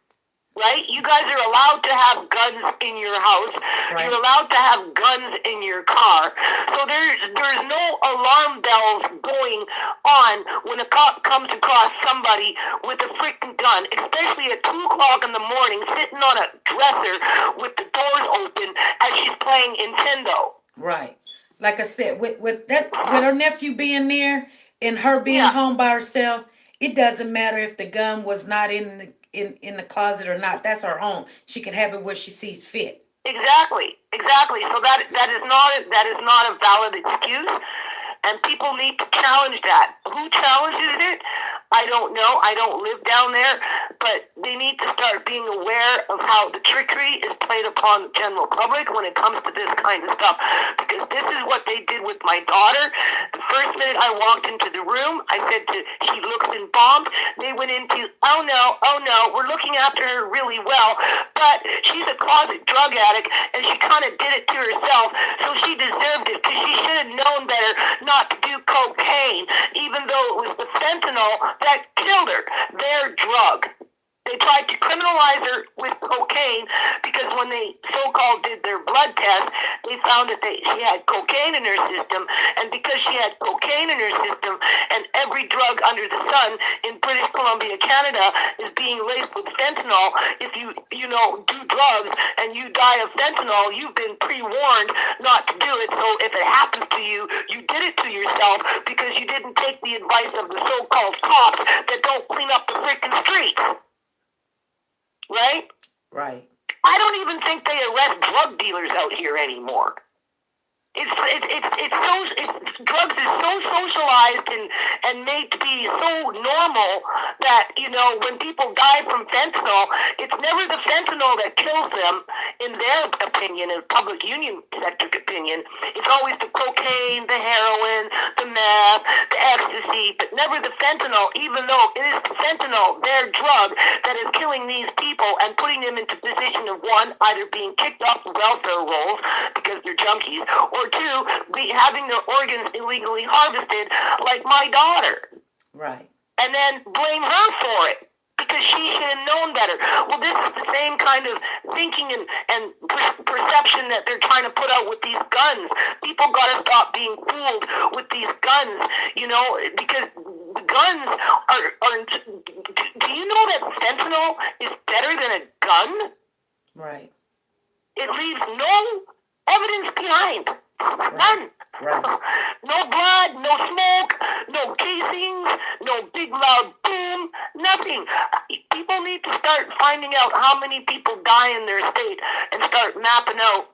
right? You guys are allowed to have guns in your house. Right. You're allowed to have guns in your car. So there's no alarm bells going on when a cop comes across somebody with a freaking gun, especially at 2 o'clock in the morning, sitting on a dresser with the doors open as she's playing Nintendo. Right. Like I said, with her nephew being there and her being Yeah. home by herself, it doesn't matter if the gun was not in the closet or not. That's her home. She can have it where she sees fit. Exactly. So that is not a valid excuse, and people need to challenge that. Who challenges it? I don't know. I don't live down there, but they need to start being aware of how the trickery is played upon the general public when it comes to this kind of stuff. Because this is what they did with my daughter. The first minute I walked into the room, I said she looks embalmed. They went into, oh no, we're looking after her really well, but she's a closet drug addict, and she kind of did it to herself, so she deserved it because she should have known better not to do cocaine, even though it was the fentanyl that killed her. Their drug. They tried to criminalize her with cocaine because when they so-called did their blood test, they found that she had cocaine in her system, and because she had cocaine in her system, and every drug under the sun in British Columbia, Canada, is being laced with fentanyl. If you do drugs and you die of fentanyl, you've been pre-warned not to do it. So if it happens to you, you did it to yourself because you didn't take the advice of the so-called cops that don't clean up the freaking streets. Right? Right. I don't even think they arrest drug dealers out here anymore. Drugs is so socialized and made to be so normal that, when people die from fentanyl, it's never the fentanyl that kills them, in their opinion, in public union sector opinion. It's always the cocaine, the heroin, the meth, the ecstasy, but never the fentanyl, even though it is the fentanyl, their drug, that is killing these people and putting them into position of, one, either being kicked off the welfare rolls because they're junkies, or two, having their organs illegally harvested, like my daughter. Right. And then blame her for it because she should have known better. Well, this is the same kind of thinking and perception that they're trying to put out with these guns. People got to stop being fooled with these guns, because the guns are. Do you know that fentanyl is better than a gun? Right. It leaves no evidence behind. None. Right. No blood, no smoke, no casings, no big loud boom, nothing. People need to start finding out how many people die in their state and start mapping out,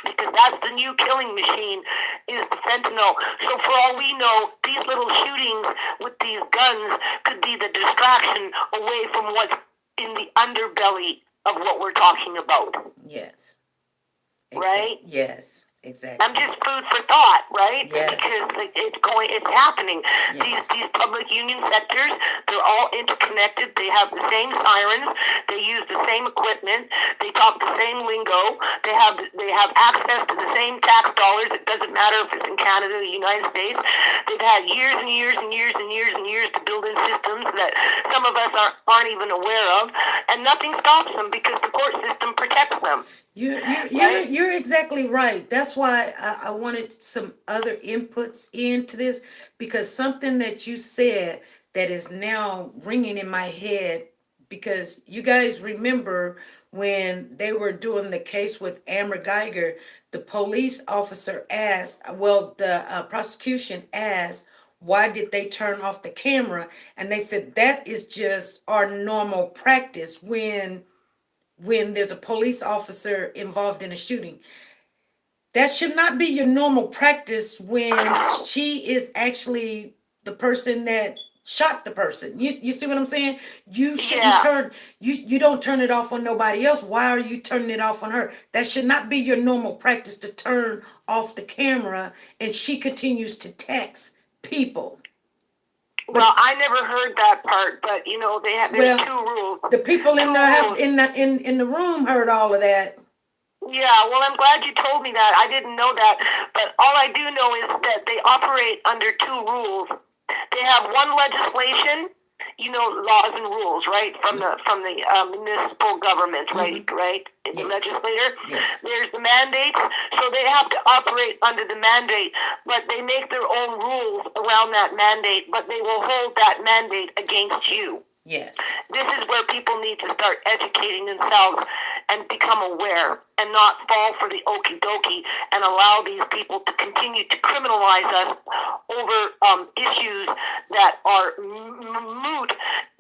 because that's the new killing machine, is the fentanyl. So for all we know, these little shootings with these guns could be the distraction away from what's in the underbelly of what we're talking about. Yes. Right? Yes. Exactly. I'm just food for thought, right? Yes. Because it's happening. Yes. These public union sectors, they're all interconnected. They have the same sirens. They use the same equipment. They talk the same lingo. They have access to the same tax dollars. It doesn't matter if it's in Canada or the United States. They've had years and years and years and years and years to build in systems that some of us aren't even aware of, and nothing stops them because the court system protects them. You're exactly right. That's why I wanted some other inputs into this, because something that you said that is now ringing in my head, because you guys remember when they were doing the case with Amber Geiger, the police officer asked, the prosecution asked, why did they turn off the camera? And they said that is just our normal practice when there's a police officer involved in a shooting. That should not be your normal practice when she is actually the person that shot the person. You see what I'm saying? You shouldn't turn you don't turn it off on nobody else. Why are you turning it off on her? That should not be your normal practice, to turn off the camera, and she continues to text people. Well, I never heard that part, but there's two rules. The people in the room heard all of that. Yeah, well, I'm glad you told me that. I didn't know that, but all I do know is that they operate under two rules. They have one legislation, laws and rules, right, from the municipal government, right, the legislator. Yes. There's the mandate, so they have to operate under the mandate, but they make their own rules around that mandate, but they will hold that mandate against you. Yes. This is where people need to start educating themselves and become aware and not fall for the okie dokie and allow these people to continue to criminalize us over issues that are moot,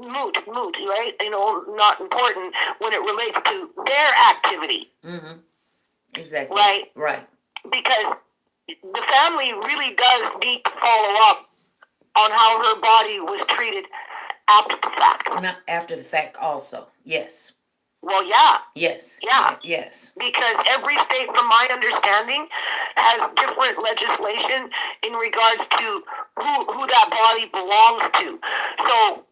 right? Not important when it relates to their activity. Mm-hmm. Exactly. Right. Because the family really does need to follow up on how her body was treated after the fact. Not after the fact also. Yes. Well, yeah. Yes. Yeah. Yes. Because every state, from my understanding, has different legislation in regards to who that body belongs to. So,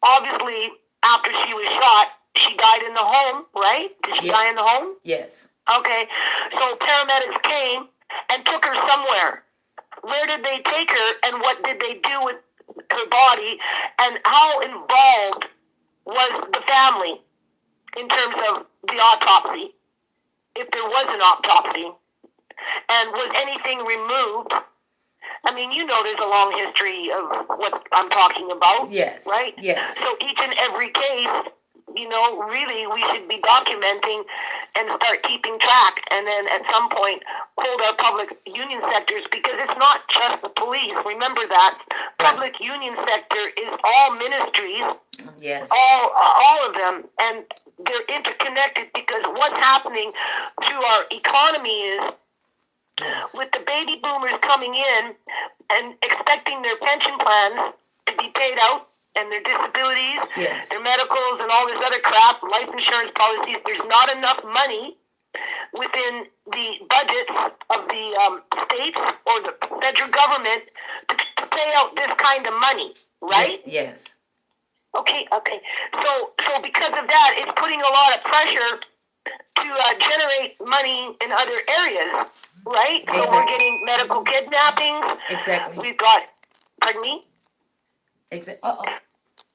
obviously, after she was shot, she died in the home, right? Did she die in the home? Yes. Okay. So, paramedics came and took her somewhere. Where did they take her, and what did they do with her body, and how involved was the family in terms of the autopsy, if there was an autopsy, and was anything removed? I mean, there's a long history of what I'm talking about. Yes. Right? Yes. So each and every case, really we should be documenting and start keeping track, and then at some point hold our public union sectors, because it's not just the police. Remember that. Public union sector is all ministries. Yes. All of them, and they're interconnected, because what's happening to our economy is Yes. with the baby boomers coming in and expecting their pension plans to be paid out and their disabilities, Yes. their medicals, and all this other crap, life insurance policies, there's not enough money within the budgets of the states or the federal government to pay out this kind of money, right? Yes. Okay. So because of that, it's putting a lot of pressure to generate money in other areas, right? Exactly. So we're getting medical kidnappings. Exactly. We've got, pardon me? Exactly. Uh-oh.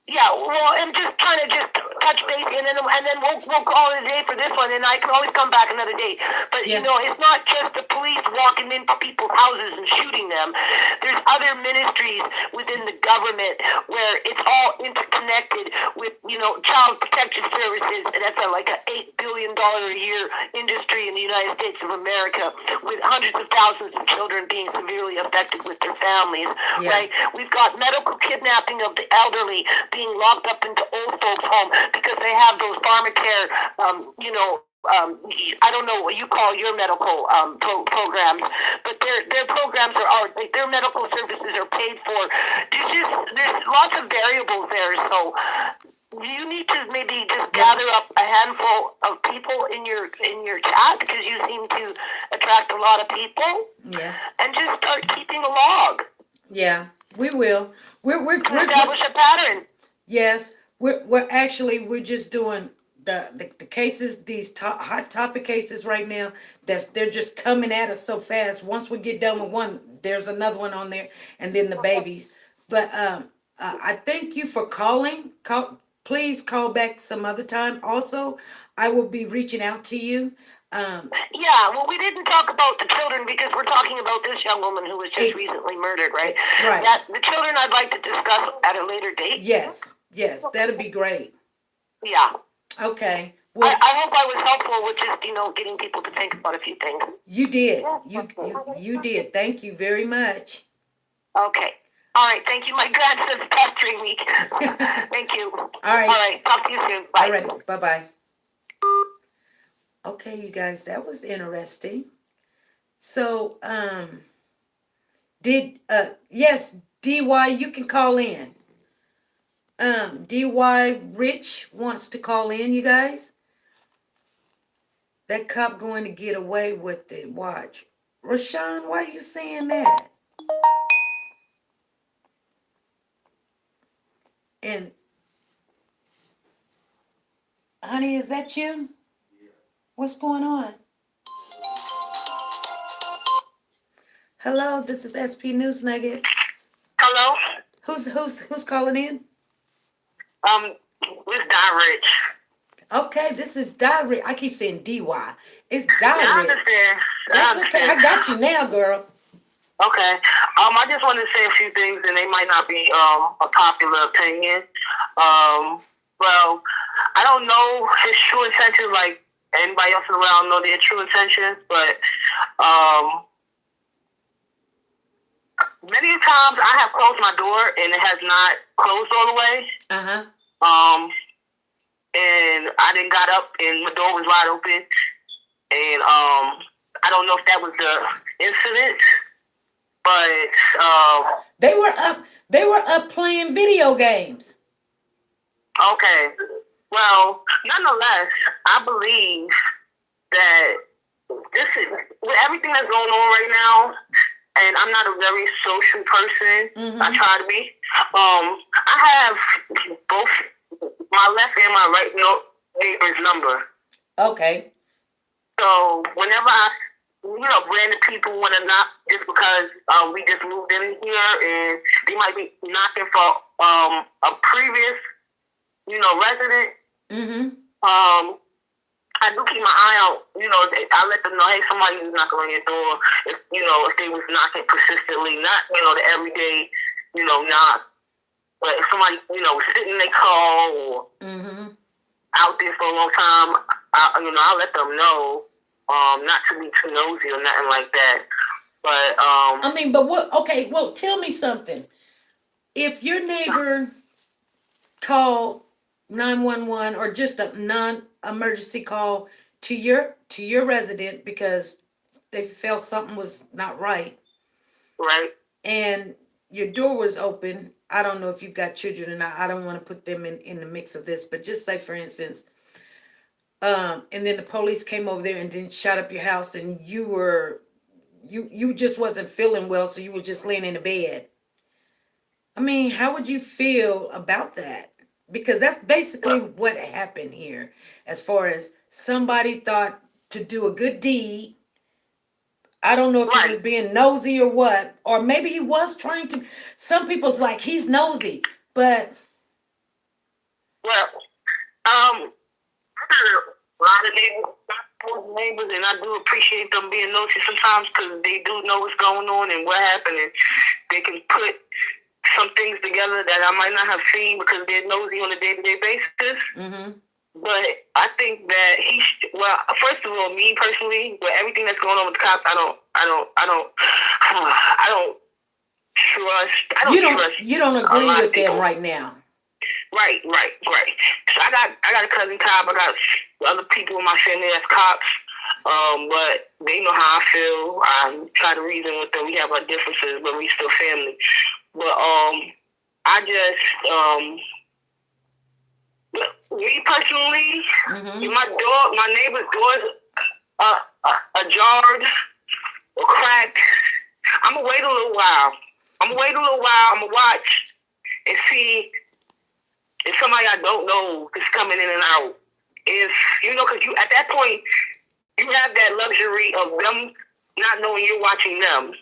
Yeah, well, I'm just trying to just touch base, and then we'll call it a day for this one, and I can always come back another day. But Yeah. it's not just the police walking into people's houses and shooting them. There's other ministries within the government where it's all interconnected with child protection services, and that's like a $8 billion a year industry in the United States of America, with hundreds of thousands of children being severely affected with their families. Yeah. Right? We've got medical kidnapping of the elderly, being locked up into old folks' home because they have those pharmacare, I don't know what you call your medical programs, but their programs are like their medical services are paid for. There's lots of variables there, so you need to maybe just gather up a handful of people in your chat, because you seem to attract a lot of people. Yes. And just start keeping a log. Yeah, we will. We're establish a pattern. Yes, we're just doing the cases, these hot topic cases right now. They're just coming at us so fast. Once we get done with one, there's another one on there, and then the babies. But I thank you for calling. Please call back some other time. Also, I will be reaching out to you. Yeah, well, we didn't talk about the children because we're talking about this young woman who was just recently murdered, right? Right. The children I'd like to discuss at a later date. Yes, that'd be great. Yeah. Okay. Well, I hope I was helpful with just, getting people to think about a few things. You did. You did. Thank you very much. Okay. All right. Thank you. My grandson's pestering me. Thank you. All right. All right. Talk to you soon. Bye. All right. Bye-bye. Okay, you guys, that was interesting. So, yes, DY, you can call in. DY Rich wants to call in, you guys. That cop going to get away with it. Watch. Rashawn, why are you saying that? And, honey, is that you? What's going on? Hello, this is SP News Nugget. Hello. Who's calling in? It's Don Rich. Okay, this is Diary. I keep saying DY. It's Diary. Yeah, I understand. That's okay. I got you now, girl. Okay. I just wanted to say a few things, and they might not be a popular opinion. Well, I don't know his true intentions, like anybody else around know their true intentions, but many times I have closed my door and it has not closed all the way. And I then got up and my door was wide open, and I don't know if that was the incident, but they were up playing video games. Okay. Well, nonetheless, I believe that this is with everything that's going on right now, and I'm not a very social person. Mm-hmm. I try to be. I have both my left and my right neighbor's number. Okay. So whenever I, random people want to knock just because we just moved in here and they might be knocking for a previous, resident. Mm-hmm. I do keep my eye out. I let them know, hey, somebody is knocking on your door. If they was knocking persistently, not the everyday, knock. But if somebody, was sitting in their car or mm-hmm. out there for a long time, I'll let them know, not to be too nosy or nothing like that. But but what? Okay, well, tell me something. If your neighbor called 911 or just a non-emergency call to your resident because they felt something was not right, Right. and your door was open. I don't know if you've got children or not. I don't want to put them in the mix of this, but just say, for instance, and then the police came over there and then shot up your house, and you just wasn't feeling well, so you were just laying in the bed. I mean, how would you feel about that? Because that's basically Well, what happened here, as far as somebody thought to do a good deed. I don't know if he was right. being nosy or what, or maybe he was trying to. Some people's like he's nosy, but Well, I got a lot of neighbors, and I do appreciate them being nosy sometimes because they do know what's going on and what happened, and they can put some things together that I might not have seen because they're nosy on a day-to-day basis. mm-hmm. But I think that well, first of all, me personally, with everything that's going on with the cops, I don't trust You don't a agree lot of with them people. right now. Right. So I got a cousin cop. I got other people in my family that's cops. But they know how I feel. I try to reason with them. We have our differences, but we still family. But I just me personally, Mm-hmm. my neighbor's doors ajarred or cracked. I'm gonna wait a little while. I'm gonna watch and see if somebody I don't know is coming in and out. If because you at that point you have that luxury of them not knowing you're watching them.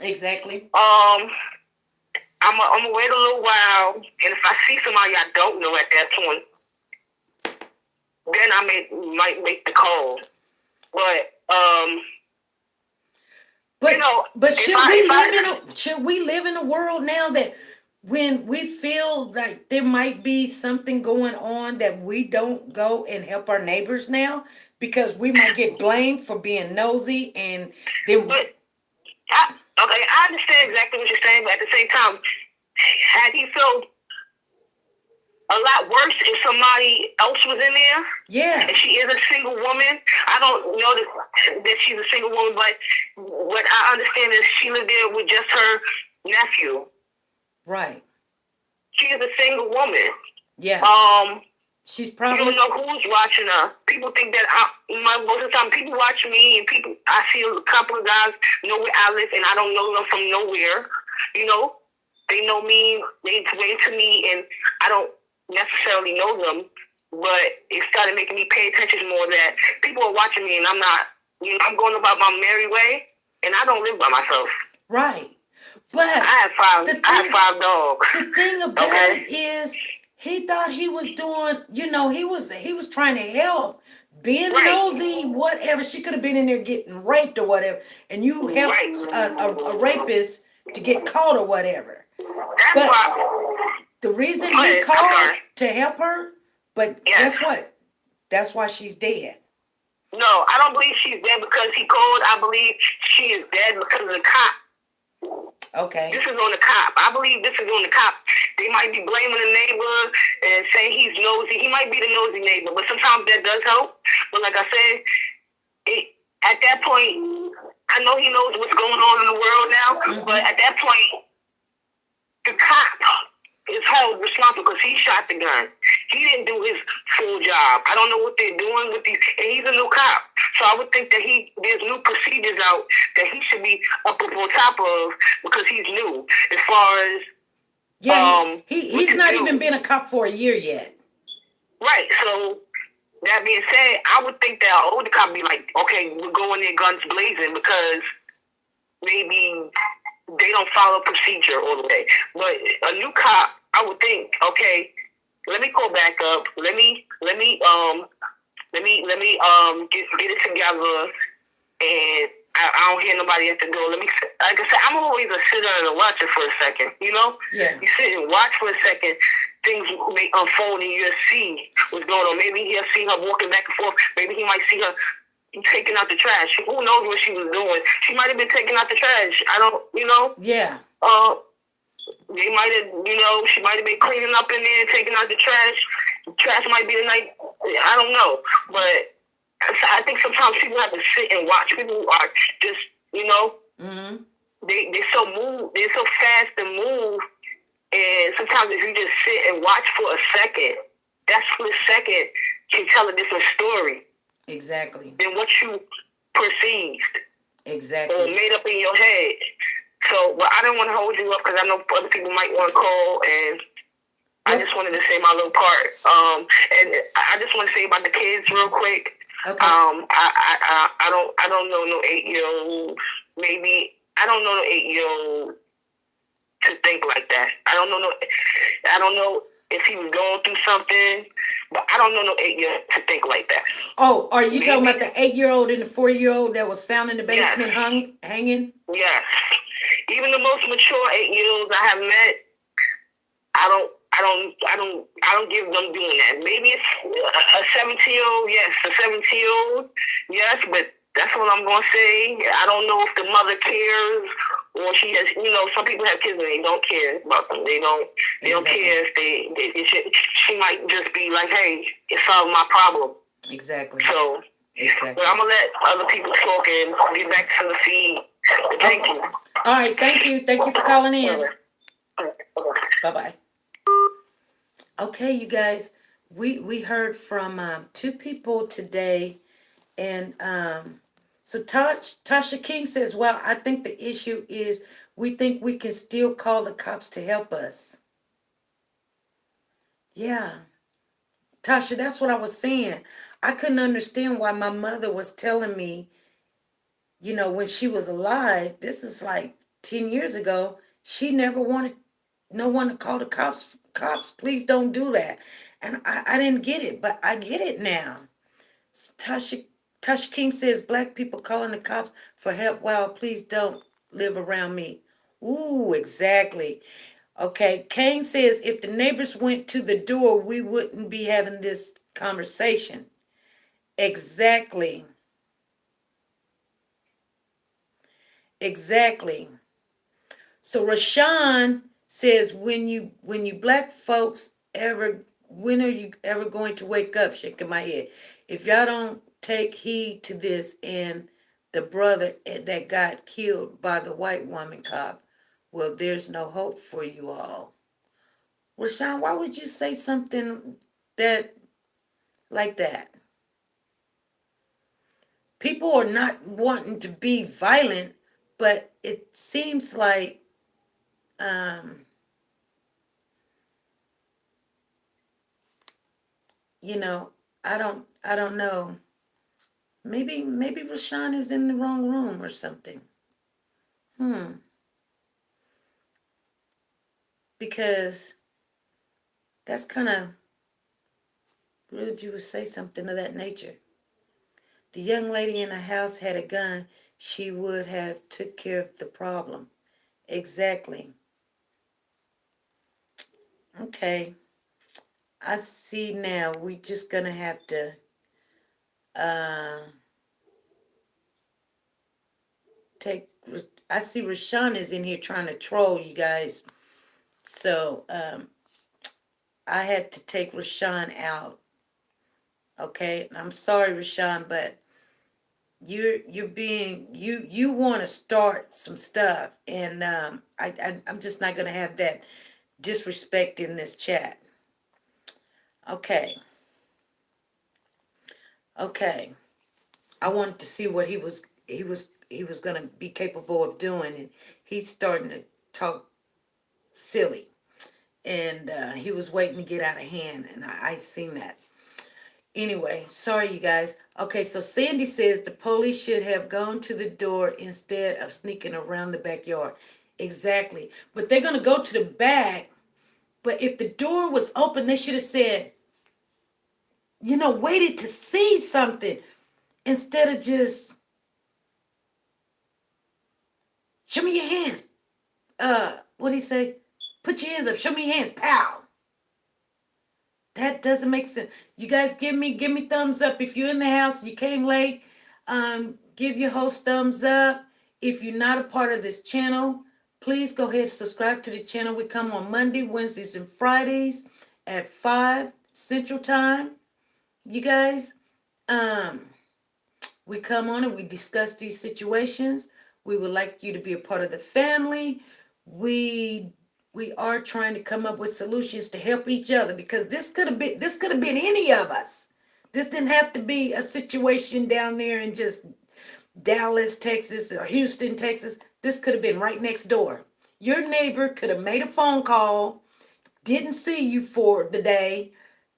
Exactly. I'm gonna wait a little while, and if I see somebody I don't know at that point, then I might make the call. But But if I should we live in a world now that when we feel like there might be something going on that we don't go and help our neighbors now because we might get blamed for being nosy and then but I understand exactly what you're saying, but at the same time, had he felt a lot worse if somebody else was in there? yeah, And she is a single woman. I don't know that she's a single woman, but what I understand is she lived there with just her nephew. right, She is a single woman. yeah, she's You probably don't know who's watching her. People think that most of the time people watch me, and I see a couple of guys know where I live, and I don't know them from nowhere. They know me, they explain to me, and I don't necessarily know them, but it started making me pay attention more that people are watching me, and I'm not. I'm going about my merry way, and I don't live by myself. right. But I have five dogs. the thing about Okay. it is he thought he was doing, he was trying to help. Being Right. nosy, whatever. She could have been in there getting raped or whatever, and you helped Right. a rapist to get caught or whatever. That's But why. the reason Go he ahead, I'm called sorry. to help her, but Yes. guess what? That's why she's dead. No, I don't believe she's dead because he called. I believe she is dead because of the cop. Okay. This is on the cop. I believe this is on the cop. They might be blaming the neighbor and saying he's nosy. He might be the nosy neighbor, but sometimes that does help. But like I said, at that point, I know he knows what's going on in the world now, Mm-hmm. but at that point, the cop is held responsible because he shot the gun. He didn't do his full job. I don't know what they're doing with these, and he's a new cop. So I would think that there's new procedures out that he should be up on top of because he's new. As far as Yeah, what he's to not do. even been a cop for a year yet. Right. So that being said, I would think that an older cop would be like, okay, we're going there guns blazing because maybe they don't follow procedure all the way. But a new cop, I would think, okay, let me go back up. Let me get it together, and I don't hear nobody at the door. Like I said, I'm always a sitter and a watcher for a second. Yeah. You sit and watch for a second. Things may unfold, and you'll see what's going on. Maybe he'll see her walking back and forth. Maybe he might see her taking out the trash. Who knows what she was doing? She might have been taking out the trash. I don't, Yeah. They might have, she might have been cleaning up in there, taking out the trash. The trash might be the night. I don't know, but I think sometimes people have to sit and watch. People are just, you know, Mm-hmm. they're so fast to move, and sometimes if you just sit and watch for a second, that split second can tell a different story Exactly. than what you perceived or Exactly. made up in your head. So, but I don't want to hold you up because I know other people might want to call, and I Yep. just wanted to say my little part. And I just want to say about the kids real quick. Okay. I don't know no 8-year-old. Maybe I don't know no 8-year-old to think like that. I don't know if he was going through something, but I don't know no 8-year-old to think like that. Oh, are you talking Maybe about the 8-year-old and the 4-year-old that was found in the yes, basement hanging? yes. Even the most mature 8-year-olds I have met, I don't give them doing that. Maybe it's a 17-year-old, yes, a 17-year-old, yes, but that's what I'm gonna say. I don't know if the mother cares or she has. You know, some people have kids and they don't care about them. They don't Exactly. care if she might just be like, hey, it solved my problem. Exactly. So, Exactly. but I'm gonna let other people talk and get back to the feed. Thank you. All right. Thank you. Thank you for calling in. Bye bye. Okay, you guys. We heard from two people today, and so Tasha King says, "Well, I think the issue is we think we can still call the cops to help us." Yeah, Tasha, that's what I was saying. I couldn't understand why my mother was telling me, when she was alive, this is like 10 years ago, she never wanted no one to call the cops. Cops, please don't do that. And I didn't get it, but I get it now. Tasha, Tasha King says, black people calling the cops for help. Wow, please don't live around me. Ooh, exactly. Okay, Kane says, if the neighbors went to the door, we wouldn't be having this conversation. Exactly. Exactly. So Rashawn says, when you black folks when are you ever going to wake up? Shaking my head. If y'all don't take heed to this and the brother that got killed by the white woman cop, well, there's no hope for you all. Rashawn, why would you say something that like that? People are not wanting to be violent, but it seems like um, you know, I don't know. Maybe Rashawn is in the wrong room or something. Hmm. Because that's kind of rude. You would say something of that nature. The young lady in the house had a gun. She would have took care of the problem. Exactly. Okay. I see now. We just gonna have to. Uh, take. I see Rashawn is in here trying to troll you guys. So I had to take Rashawn out. Okay, I'm sorry, Rashawn, but you're being you want to start some stuff, and I'm just not gonna have that disrespect in this chat. Okay, okay. I wanted to see what he was gonna be capable of doing, and he's starting to talk silly, and he was waiting to get out of hand, and I seen that. Anyway, sorry you guys. Okay, so Sandy says the police should have gone to the door instead of sneaking around the backyard. Exactly. But they're going to go to the back. But if the door was open, they should have said, waited to see something instead of just, show me your hands. What do you say? Put your hands up. Show me your hands. Pow. That doesn't make sense. You guys give me thumbs up if you're in the house and you came late. Give your host thumbs up. If you're not a part of this channel, please go ahead and subscribe to the channel. We come on Monday, Wednesdays, and Fridays at 5 Central Time. You guys, um, We come on and we discuss these situations. We would like you to be a part of the family. We we are trying to come up with solutions to help each other because this could have been any of us. This didn't have to be a situation down there in just Dallas, Texas, or Houston, Texas. This could have been right next door. Your neighbor could have made a phone call, didn't see you for the day,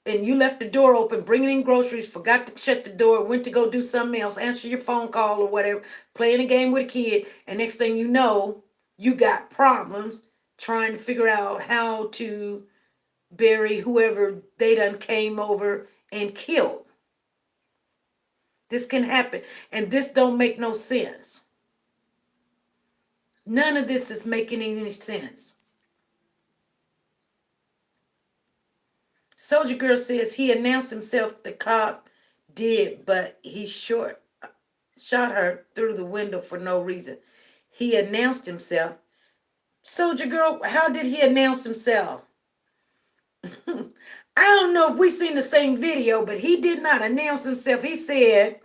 and you left the door open, bringing in groceries, forgot to shut the door, went to go do something else, answer your phone call or whatever, playing a game with a kid, and next thing you know, you got problems trying to figure out how to bury whoever they done came over and killed. This can happen, and this don't make no sense. None of this is making any sense. Soldier Girl says he announced himself. The cop did, but he shot her through the window for no reason. He announced himself. Soldier Girl, how did he announce himself? I don't know if we seen the same video, but he did not announce himself. He said,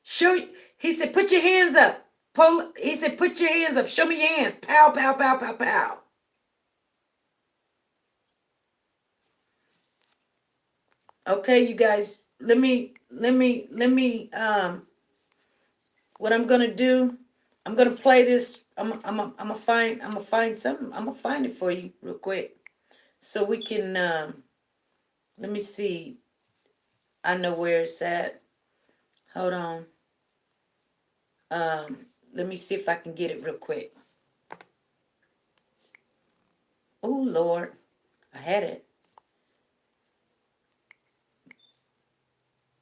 "Show." He said, "Put your hands up." He said, "Put your hands up. Show me your hands." Pow, pow, pow, pow, pow. Okay, you guys. What I'm gonna do, I'm gonna play this. I'm gonna find something. I'm gonna find it for you real quick, so we can. Let me see. I know where it's at. Hold on. Let me see if I can get it real quick. Oh Lord, I had it.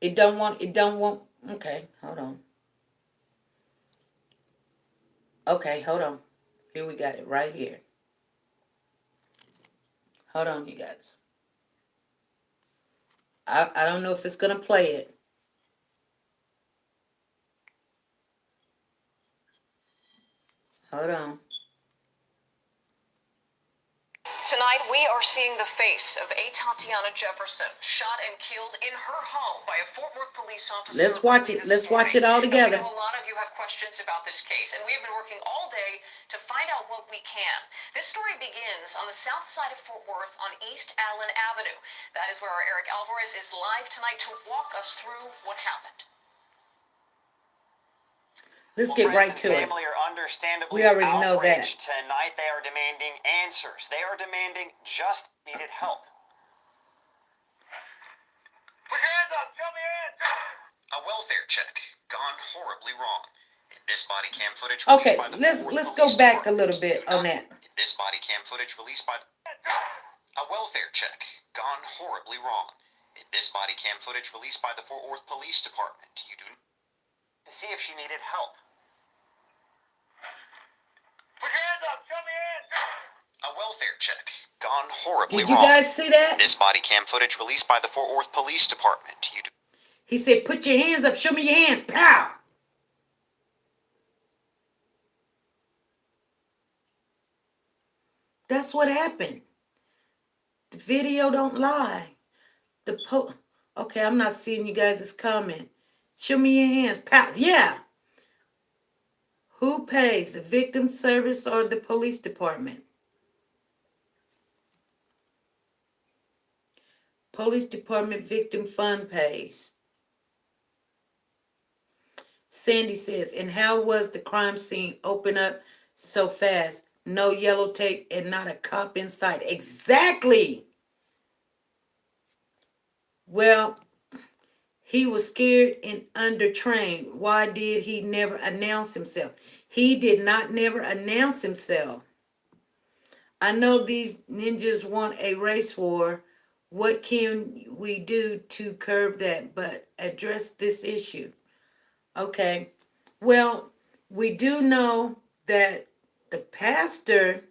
It don't want. It don't want. Okay, hold on. Okay, hold on. Here we got it right here. Hold on, you guys. I don't know if it's gonna play it. Hold on. Tonight, we are seeing the face of Atatiana Jefferson, shot and killed in her home by a Fort Worth police officer. Let's watch it. Let's watch it all together. Now, we know a lot of you have questions about this case, and we have been working all day to find out what we can. This story begins on the south side of Fort Worth on East Allen Avenue. That is where our Eric Alvarez is live tonight to walk us through what happened. Let's get right to it. Family are understandably We already know that. outraged tonight. They are demanding answers. They are demanding just needed help. Put your hands up. Show me your hands. A welfare check gone horribly wrong. In this body cam footage Okay, released by the let's Fort Worth go Police back a Department. little bit on that. In this body cam footage released by a welfare check gone horribly wrong. In this body cam footage released by the Fort Worth Police Department, you do To see if she needed help. Put your hands up. Show me your hands. a welfare check gone horribly Did you wrong. guys see that? This body cam footage released by the Fort Worth Police Department, you do He said, "Put your hands up. Show me your hands." Pow. That's what happened. The video don't lie. Okay, I'm not seeing you guys' comment. Show me your hands. Pow. Yeah. Who pays, the victim service or the police department? Police department victim fund pays. Sandy says, and how was the crime scene open up so fast? No yellow tape and not a cop in sight. Exactly. Well, he was scared and undertrained. Why did he never announce himself? He did not never announce himself. I know these ninjas want a race war. What can we do to curb that but address this issue? Okay. Well, we do know that the pastor,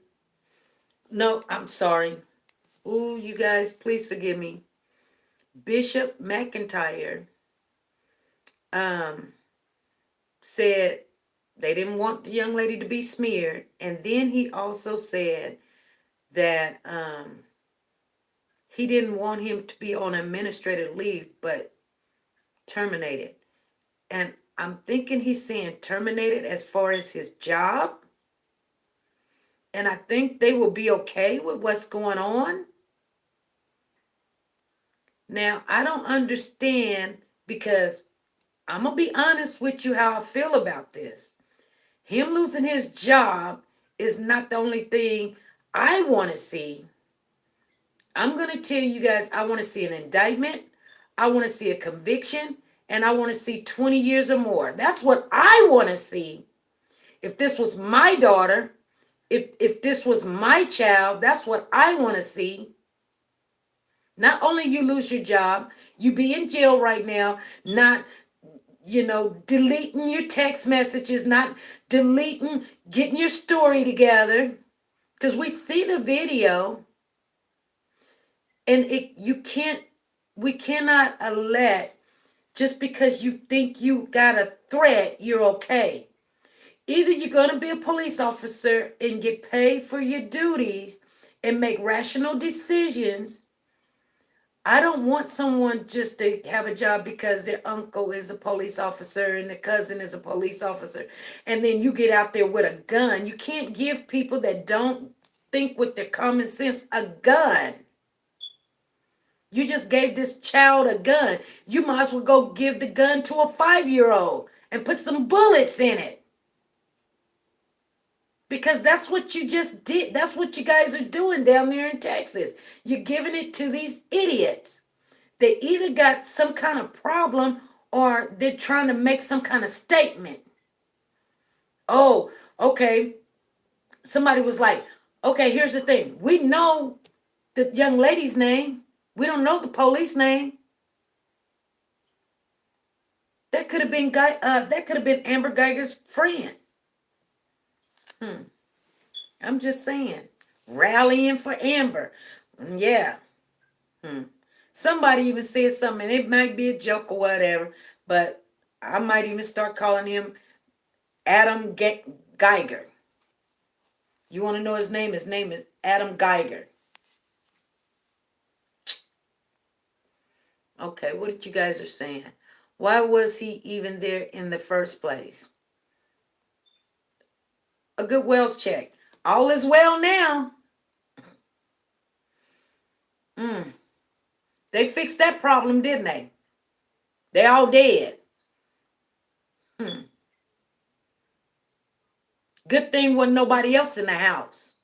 no, I'm sorry. Ooh, you guys, please forgive me. Bishop McIntyre said they didn't want the young lady to be smeared. And then he also said that he didn't want him to be on administrative leave, but terminated. And I'm thinking he's saying terminated as far as his job. And I think they will be okay with what's going on. Now, I don't understand because I'm going to be honest with you how I feel about this. Him losing his job is not the only thing I want to see. I'm going to tell you guys, I want to see an indictment, I want to see a conviction, and I want to see 20 years or more. That's what I want to see. If this was my daughter, if this was my child, that's what I want to see. Not only you lose your job, you be in jail right now, not deleting your text messages, not deleting, getting your story together. Because we see the video, and we cannot let, just because you think you got a threat, you're okay. Either you're going to be a police officer and get paid for your duties and make rational decisions. I don't want someone just to have a job because their uncle is a police officer and their cousin is a police officer, and then you get out there with a gun. You can't give people that don't think with their common sense a gun. You just gave this child a gun. You might as well go give the gun to a 5-year-old and put some bullets in it. Because that's what you just did. That's what you guys are doing down there in Texas. You're giving it to these idiots. They either got some kind of problem or they're trying to make some kind of statement. Oh, okay. Somebody was like, okay, here's the thing. We know the young lady's name. We don't know the police name. That could have been Amber Geiger's friend. I'm just saying. Rallying for Amber. Yeah. Somebody even said something, and it might be a joke or whatever, but I might even start calling him Adam Geiger. You want to know his name? His name is Adam Geiger. Okay, what you guys are saying? Why was he even there in the first place? A good wells check. All is well now. They fixed that problem, didn't they? They all dead. Good thing wasn't nobody else in the house.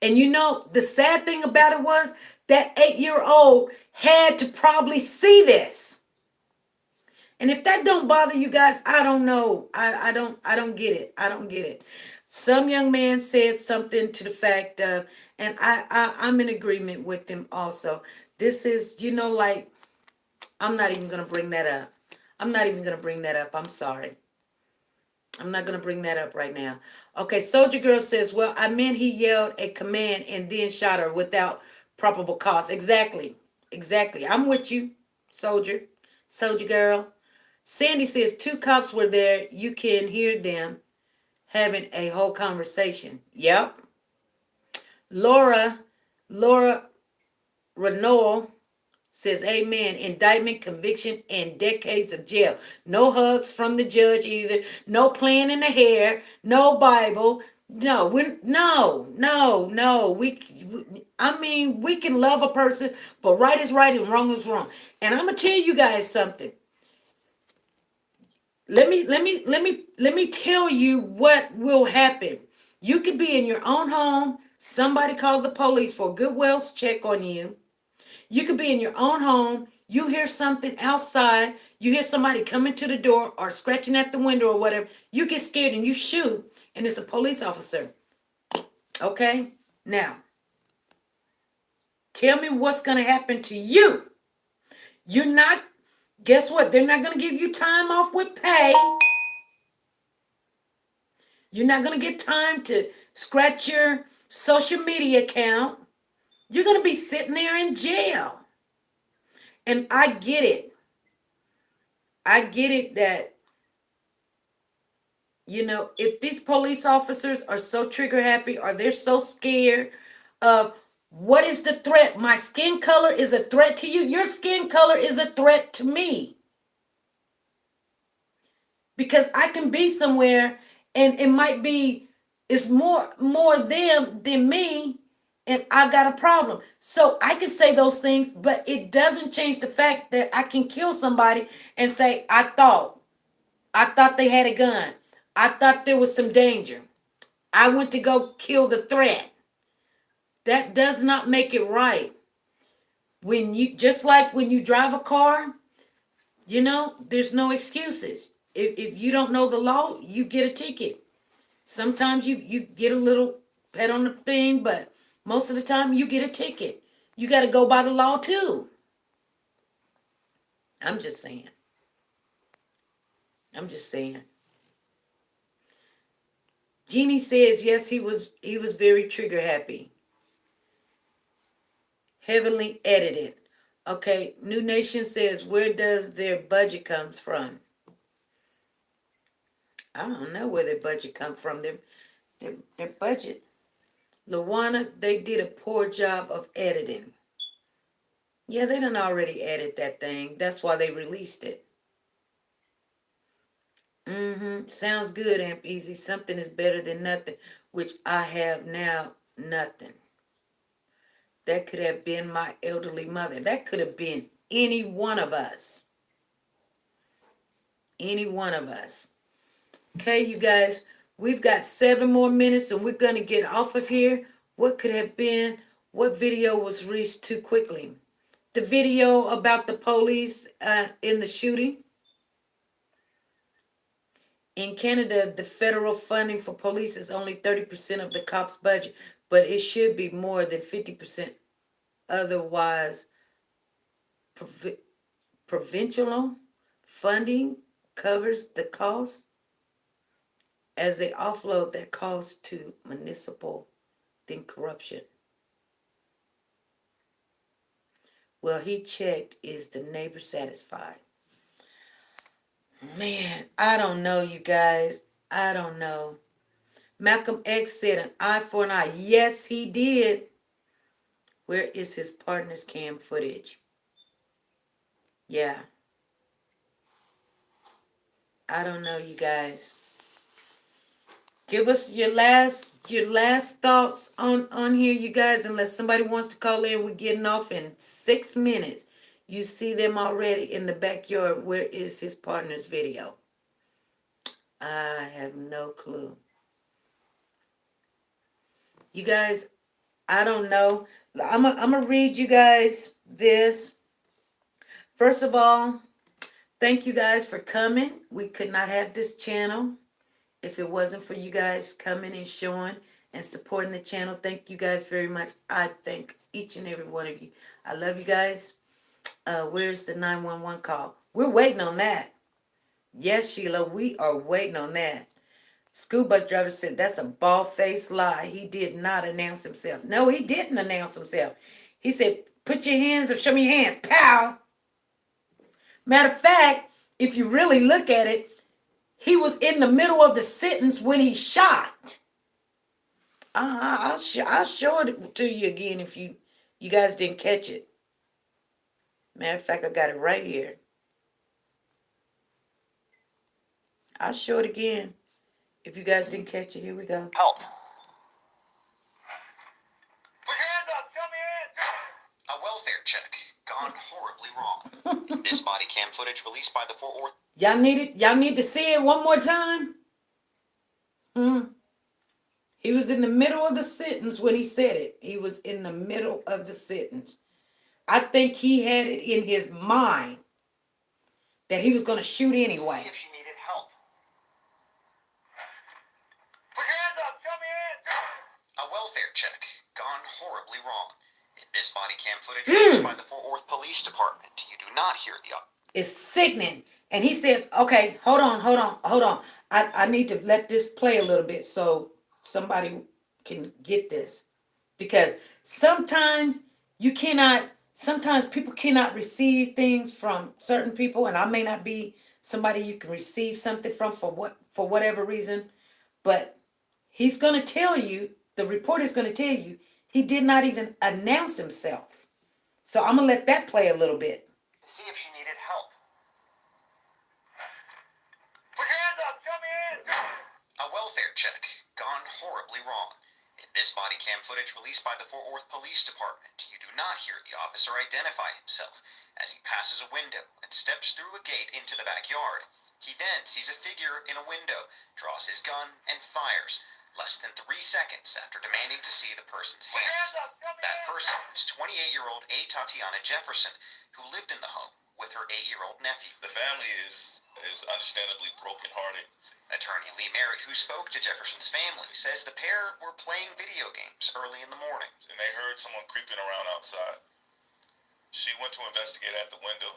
And the sad thing about it was that 8-year-old had to probably see this. And if that don't bother you guys, I don't know. I don't get it. I don't get it. Some young man said something to the fact of, and I'm in agreement with him also. This is, like, I'm not even going to bring that up. I'm not even going to bring that up. I'm sorry. I'm not going to bring that up right now. Okay, Soldier Girl says, well, I meant he yelled a command and then shot her without probable cause. Exactly. I'm with you, Soldier Girl. Sandy says 2 cops were there. You can hear them having a whole conversation. Yep. Laura Renault says, amen. Indictment, conviction, and decades of jail. No hugs from the judge either. No playing in the hair. No Bible. No, we can love a person, but right is right and wrong is wrong. And I'm gonna tell you guys something. Let me tell you what will happen. You could be in your own home. Somebody called the police for a good wells check on you. You could be in your own home. You hear something outside. You hear somebody coming to the door or scratching at the window or whatever. You get scared and you shoot, and it's a police officer. Okay? Now, tell me what's going to happen to you. Guess what? They're not going to give you time off with pay. You're not going to get time to scratch your social media account. You're going to be sitting there in jail. And I get it. I get it that, if these police officers are so trigger happy or they're so scared of what is the threat? My skin color is a threat to you. Your skin color is a threat to me. because I can be somewhere and it might be it's more them than me, and I got a problem. So I can say those things, but it doesn't change the fact that I can kill somebody and say I thought they had a gun. I thought there was some danger. I went to go kill the threat. That does not make it right. When you just like when you drive a car, there's no excuses. If you don't know the law, you get a ticket. Sometimes you get a little pet on the thing, but most of the time you get a ticket. You got to go by the law too. I'm just saying. I'm just saying. Jeannie says yes, he was very trigger happy. Heavily edited. Okay, New Nation says where does their budget comes from? I don't know where their budget come from. Their budget. Luana, they did a poor job of editing. Yeah, they done already edit that thing. That's why they released it. Sounds good, Amp Easy. Something is better than nothing, which I have now nothing. That could have been my elderly mother. That could have been any one of us. Any one of us. Okay, you guys, we've got 7 more minutes and we're going to get off of here. What could have been? What video was released too quickly? The video about the police in the shooting. In Canada, the federal funding for police is only 30% of the cops' budget, but it should be more than 50%. Otherwise, provincial funding covers the cost as they offload that cost to municipal than corruption. Well, he checked, is the neighbor satisfied? Man, I don't know, you guys. I don't know. Malcolm X said an eye for an eye. Yes, he did. Where is his partner's cam footage? Yeah. I don't know, you guys. Give us your last thoughts on here, you guys. Unless somebody wants to call in, we're getting off in 6 minutes. You see them already in the backyard. Where is his partner's video? I have no clue. You guys, I don't know. I'm gonna read you guys this. First of all, thank you guys for coming. We could not have this channel if it wasn't for you guys coming and showing and supporting the channel. Thank you guys very much. I thank each and every one of you. I love you guys. Where's the 911 call? We're waiting on that. Yes, Sheila, we are waiting on that. School bus driver said that's a bald-faced lie. He did not announce himself. No, he didn't announce himself. He said, put your hands up, show me your hands. Pow! Matter of fact, if you really look at it, he was in the middle of the sentence when he shot. I'll show it to you again if you guys didn't catch it. Matter of fact, I got it right here. I'll show it again if you guys didn't catch it. Here we go. Help. Put your hands up. Show me your hands. A welfare check gone horribly wrong. In this body cam footage released by the Fort Worth. Y'all need to see it one more time? He was in the middle of the sentence when he said it. He was in the middle of the sentence. I think he had it in his mind that he was going to shoot See anyway. if she needed help. Put your hands up. Show me your hands. A welfare check gone horribly wrong. In this body cam footage released by the Fort Worth Police Department, you do not hear the... It's sickening. And he says, okay, hold on. I need to let this play a little bit so somebody can get this. Because sometimes people cannot receive things from certain people, and I may not be somebody you can receive something from for whatever reason, but he's going to tell you, the reporter's going to tell you, he did not even announce himself. So I'm going to let that play a little bit. See if she needed help. Put your hands this body cam footage released by the Fort Worth Police Department, you do not hear the officer identify himself as he passes a window and steps through a gate into the backyard. He then sees a figure in a window, draws his gun, and fires, less than 3 seconds after demanding to see the person's hands. That person is 28-year-old Atatiana Jefferson, who lived in the home with her 8-year-old nephew. The family is understandably brokenhearted. Attorney Lee Merritt, who spoke to Jefferson's family, says the pair were playing video games early in the morning. And they heard someone creeping around outside. She went to investigate at the window.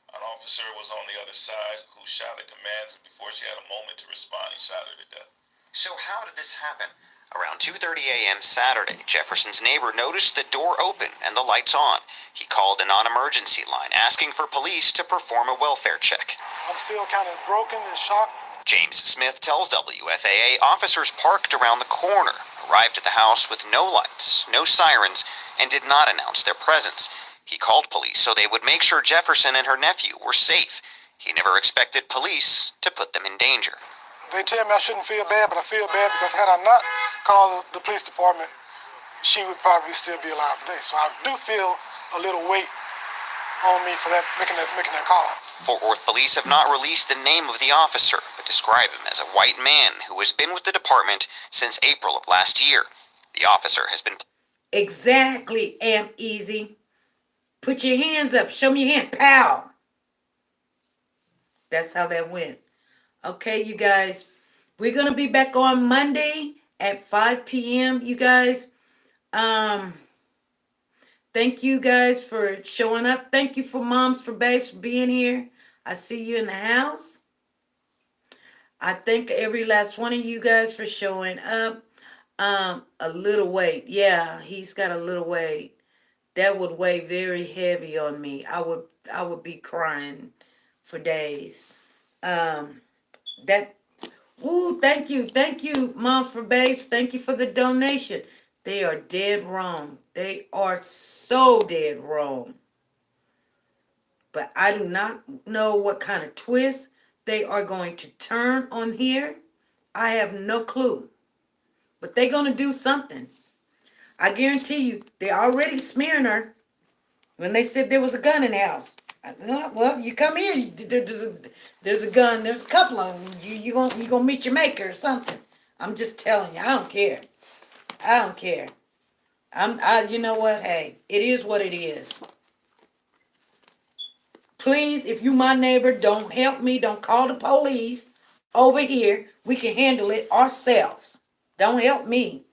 An officer was on the other side who shouted commands, and before she had a moment to respond, he shot her to death. So how did this happen? Around 2:30 a.m. Saturday, Jefferson's neighbor noticed the door open and the lights on. He called a non-emergency line asking for police to perform a welfare check. I'm still kind of broken and shocked. James Smith tells WFAA officers parked around the corner, arrived at the house with no lights, no sirens, and did not announce their presence. He called police so they would make sure Jefferson and her nephew were safe. He never expected police to put them in danger. They tell me I shouldn't feel bad, but I feel bad because had I not called the police department, she would probably still be alive today. So I do feel a little weight on me for that making that call. Fort Worth police have not released the name of the officer, but describe him as a white man who has been with the department since April of last year. The officer has been... Exactly, Amp Easy. Put your hands up. Show me your hands. Pow. That's how that went. Okay, you guys. We're going to be back on Monday at 5 p.m., you guys. Thank you guys for showing up. Thank you for Moms for Babes for being here. I see you in the house. I thank every last one of you guys for showing up. A little weight. Yeah, he's got a little weight. That would weigh very heavy on me. I would be crying for days. Thank you, Moms for Babes. Thank you for the donation. They are dead wrong. They are so dead wrong. But I do not know what kind of twist they are going to turn on here. I have no clue. But they're going to do something. I guarantee you, they're already smearing her when they said there was a gun in the house. Well, you come here. There's a gun. There's a couple of them. You gonna meet your maker or something. I'm just telling you. I don't care. I don't care. You know what? Hey, it is what it is. Please, if you my neighbor, don't help me. Don't call the police over here. We can handle it ourselves. Don't help me.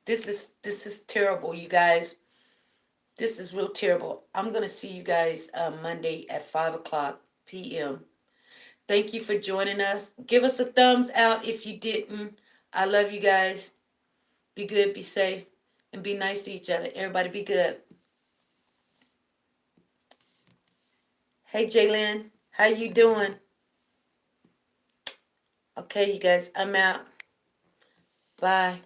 This is terrible, you guys. This is real terrible. I'm going to see you guys Monday at 5 o'clock p.m. Thank you for joining us. Give us a thumbs out if you didn't. I love you guys. Be good, be safe, and be nice to each other. Everybody be good. Hey, Jaylyn. How you doing? Okay, you guys. I'm out. Bye.